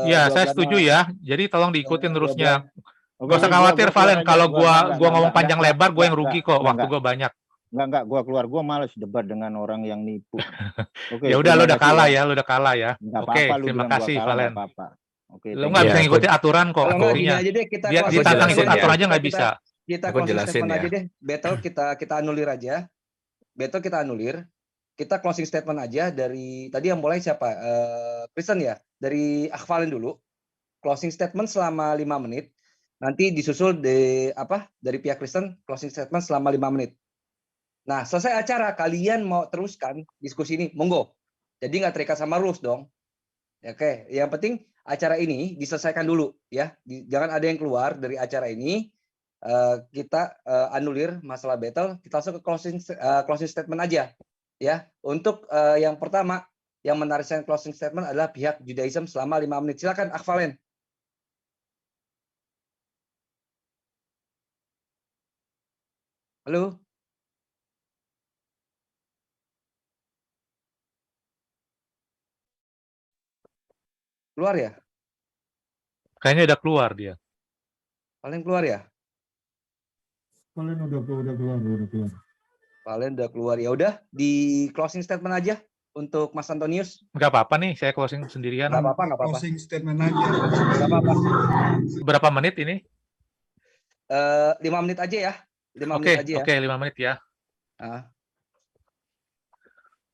Ya, saya setuju ya. Jadi tolong diikutin terusnya. Oke, Gak usah ini khawatir, gua keluar Valen. aja. Kalau gua Enggak, ngomong panjang lebar, gue yang rugi kok. Waktu enggak. gue banyak. Enggak, gua keluar. Gua males debat dengan orang yang nipu. Oke, Ya udah, terima lo udah kasih kalah ya, lo udah kalah ya. Enggak Oke, apa-apa lu terima bilang gua kasih, kalah, Valen. enggak apa-apa. Oke, Lo thank nggak you. bisa Ya, ngikutin aturan kok. Kalau nggak gini Buktinya. aja deh, kita Dia closing ditantang ikut statement aturan aja. aja nggak bisa. Kita Aku closing jelasin statement ya. aja deh. Battle kita anulir aja. Battle kita anulir. Kita closing statement aja dari tadi yang mulai siapa? Kristen ya. Dari Akvalen dulu. Closing statement selama 5 menit. Nanti disusul dari pihak Kristen closing statement selama 5 menit. Nah, selesai acara kalian mau teruskan diskusi ini, monggo. Jadi nggak terikat sama rules dong. Oke, yang penting acara ini diselesaikan dulu ya. Jangan ada yang keluar dari acara ini. Kita anulir masalah battle, kita langsung ke closing statement aja ya. Untuk yang pertama yang menarikkan closing statement adalah pihak Judaism selama 5 menit. Silakan Akvalen. Halo. Keluar ya? Kayaknya udah keluar dia. Valen keluar ya? Valen udah keluar. Valen udah keluar. Ya udah, di closing statement aja untuk Mas Antonius. Nggak apa-apa nih, saya closing sendirian. Nggak apa-apa. Closing statement aja. Nggak apa-apa. Berapa menit ini? 5 menit aja ya. 5 menit aja ya. Oke, 5 menit ya. Nah.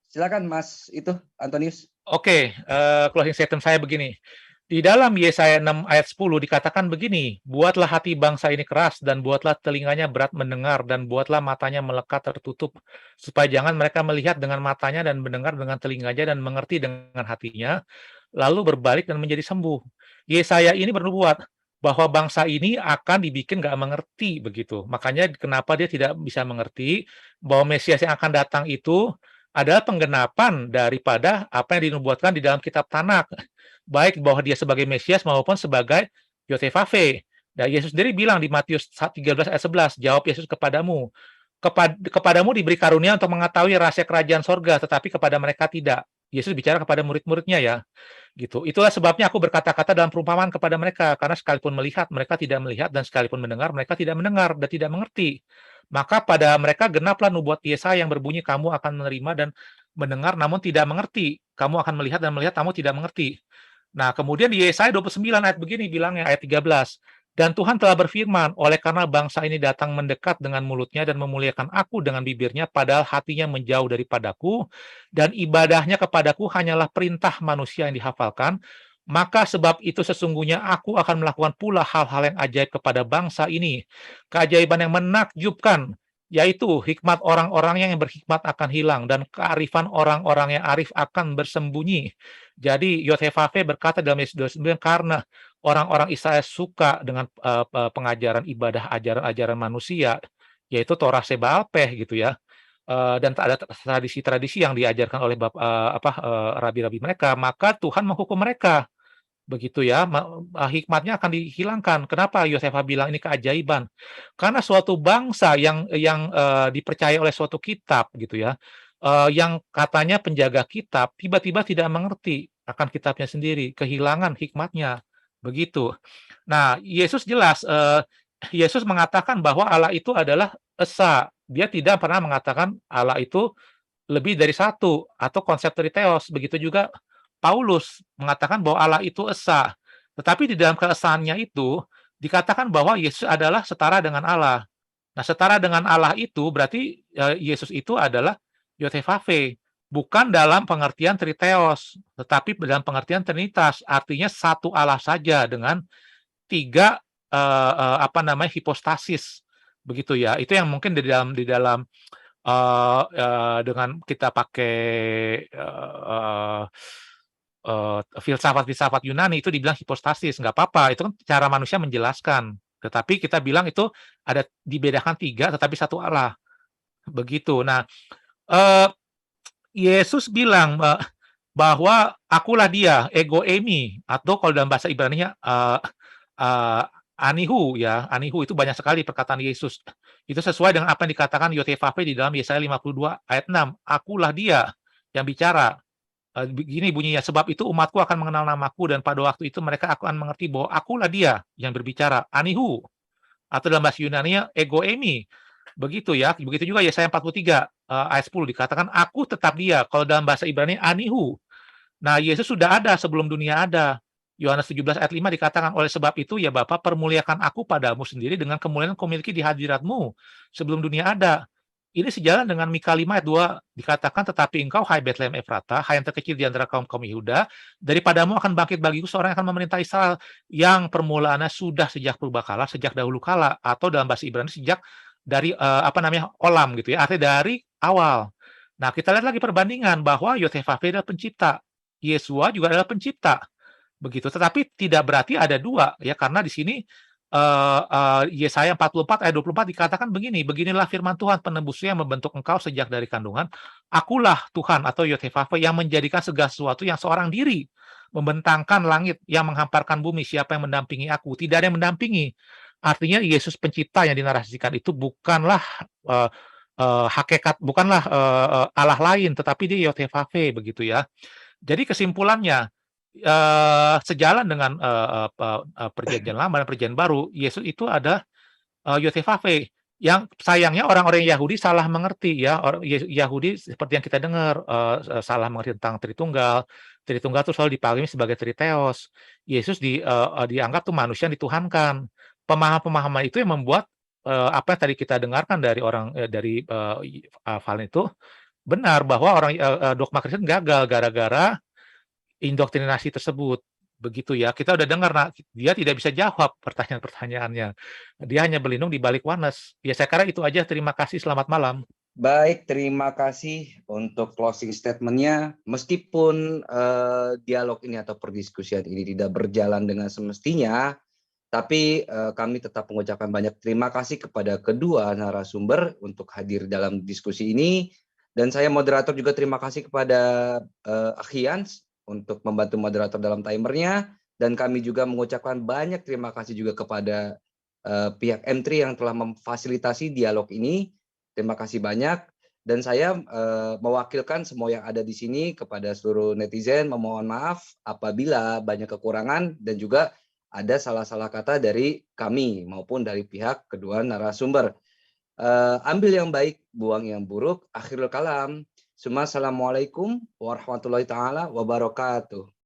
Silakan Mas Antonius. Oke, closing statement saya begini. Di dalam Yesaya 6 ayat 10 dikatakan begini, buatlah hati bangsa ini keras dan buatlah telinganya berat mendengar dan buatlah matanya melekat tertutup supaya jangan mereka melihat dengan matanya dan mendengar dengan telinganya dan mengerti dengan hatinya lalu berbalik dan menjadi sembuh. Yesaya ini bernubuat bahwa bangsa ini akan dibikin nggak mengerti begitu. Makanya kenapa dia tidak bisa mengerti bahwa Mesias yang akan datang itu adalah penggenapan daripada apa yang dinubuatkan di dalam kitab Tanak. Baik bahwa dia sebagai Mesias maupun sebagai Yotefave. Dan Yesus sendiri bilang di Matius 13 ayat 11, jawab Yesus kepadamu, kepadamu diberi karunia untuk mengetahui rahasia kerajaan sorga, tetapi kepada mereka tidak. Yesus bicara kepada murid-muridnya ya. Gitu. Itulah sebabnya aku berkata-kata dalam perumpamaan kepada mereka, karena sekalipun melihat, mereka tidak melihat, dan sekalipun mendengar, mereka tidak mendengar dan tidak mengerti. Maka pada mereka genaplah nubuat Yesaya yang berbunyi, kamu akan menerima dan mendengar namun tidak mengerti. Kamu akan melihat dan melihat, kamu tidak mengerti. Nah, kemudian di Yesaya 29 ayat begini bilangnya, ayat 13. Dan Tuhan telah berfirman, oleh karena bangsa ini datang mendekat dengan mulutnya dan memuliakan aku dengan bibirnya, padahal hatinya menjauh daripadaku, dan ibadahnya kepadaku hanyalah perintah manusia yang dihafalkan, maka sebab itu sesungguhnya aku akan melakukan pula hal-hal yang ajaib kepada bangsa ini. Keajaiban yang menakjubkan, yaitu hikmat orang-orang yang berhikmat akan hilang, dan kearifan orang-orang yang arif akan bersembunyi. Jadi Yotefave berkata dalam Yesus 29, karena orang-orang Israel suka dengan pengajaran ibadah ajaran-ajaran manusia, yaitu Torah Sebalpeh gitu ya, dan ada tradisi-tradisi yang diajarkan oleh rabi-rabi mereka, maka Tuhan menghukum mereka. Begitu ya, hikmatnya akan dihilangkan. Kenapa Yosefah bilang ini keajaiban? Karena suatu bangsa yang dipercaya oleh suatu kitab gitu ya, yang katanya penjaga kitab tiba-tiba tidak mengerti akan kitabnya sendiri, kehilangan hikmatnya. Begitu. Nah, Yesus jelas, Yesus mengatakan bahwa Allah itu adalah esa. Dia tidak pernah mengatakan Allah itu lebih dari satu atau konsep triteos. Begitu juga Paulus mengatakan bahwa Allah itu esa. Tetapi di dalam keesaannya itu dikatakan bahwa Yesus adalah setara dengan Allah. Nah, setara dengan Allah itu berarti Yesus itu adalah Yotefave, bukan dalam pengertian triteos, tetapi dalam pengertian trinitas, artinya satu Allah saja dengan tiga hipostasis, begitu ya. Itu yang mungkin di dalam dengan kita pakai filsafat Yunani itu dibilang hipostasis, nggak apa-apa, itu kan cara manusia menjelaskan. Tetapi kita bilang itu ada dibedakan tiga, tetapi satu Allah. Begitu. Nah, Yesus bilang bahwa akulah dia, ego eimi, atau kalau dalam bahasa Ibrani-nya anihu ya, anihu itu banyak sekali perkataan Yesus. Itu sesuai dengan apa yang dikatakan Yotevave di dalam Yesaya 52 ayat 6. Akulah dia yang bicara. Begini bunyinya, sebab itu umatku akan mengenal namaku dan pada waktu itu mereka akan mengerti bahwa akulah dia yang berbicara. Anihu. Atau dalam bahasa Yunani-nya ego eimi. Begitu ya. Begitu juga Yesaya 43 ayat 10 dikatakan aku tetap dia. Kalau dalam bahasa Ibrani anihu. Nah, Yesus sudah ada sebelum dunia ada. Yohanes 17 ayat 5 dikatakan, oleh sebab itu ya Bapa, permuliakan aku padamu sendiri dengan kemuliaan yang kau miliki di hadiratmu sebelum dunia ada. Ini sejalan dengan Mika 5 ayat 2 dikatakan, tetapi engkau hai Betlehem Efrata, hai yang terkecil di antara kaum-kaum Yehuda, daripadamu akan bangkit bagiku seorang yang akan memerintah Israel yang permulaannya sudah sejak purbakala, sejak dahulu kala, atau dalam bahasa Ibrani sejak dari olam gitu ya, artinya dari awal. Nah, kita lihat lagi perbandingan bahwa Yotevave adalah pencipta, Yesua juga adalah pencipta, begitu. Tetapi tidak berarti ada dua, ya, karena di sini Yesaya 44 ayat 24 dikatakan begini, beginilah firman Tuhan penebusnya yang membentuk engkau sejak dari kandungan, akulah Tuhan atau Yotevave yang menjadikan segala sesuatu yang seorang diri, membentangkan langit, yang menghamparkan bumi, siapa yang mendampingi aku? Tidak ada yang mendampingi. Artinya Yesus pencipta yang dinarasikan itu bukanlah hakikat, bukanlah Allah lain, tetapi dia Yotevave begitu ya. Jadi kesimpulannya, sejalan dengan perjanjian lama dan perjanjian baru, Yesus itu ada Yotevave. Yang sayangnya orang-orang Yahudi salah mengerti ya, orang Yahudi seperti yang kita dengar salah mengerti tentang Tritunggal. Tritunggal itu selalu dipahami sebagai Triteos. Yesus dianggap tuh manusia yang dituhankan. Pemahaman-pemahaman itu yang membuat apa yang tadi kita dengarkan dari orang dari Valen itu benar bahwa orang dogma Kristen gagal gara-gara indoktrinasi tersebut, begitu ya. Kita udah dengar, nah, dia tidak bisa jawab pertanyaan-pertanyaannya. Dia hanya berlindung di balik Wanes. Ya, saya kira itu aja. Terima kasih, selamat malam. Baik, terima kasih untuk closing statement-nya. Meskipun dialog ini atau perdiskusian ini tidak berjalan dengan semestinya, tapi kami tetap mengucapkan banyak terima kasih kepada kedua narasumber untuk hadir dalam diskusi ini. Dan saya moderator juga terima kasih kepada Akhians untuk membantu moderator dalam timernya. Dan kami juga mengucapkan banyak terima kasih juga kepada pihak M3 yang telah memfasilitasi dialog ini. Terima kasih banyak. Dan saya mewakilkan semua yang ada di sini kepada seluruh netizen memohon maaf apabila banyak kekurangan dan juga ada salah-salah kata dari kami maupun dari pihak kedua narasumber. Ambil yang baik, buang yang buruk. Akhirul kalam. Assalamualaikum warahmatullahi taala wabarakatuh.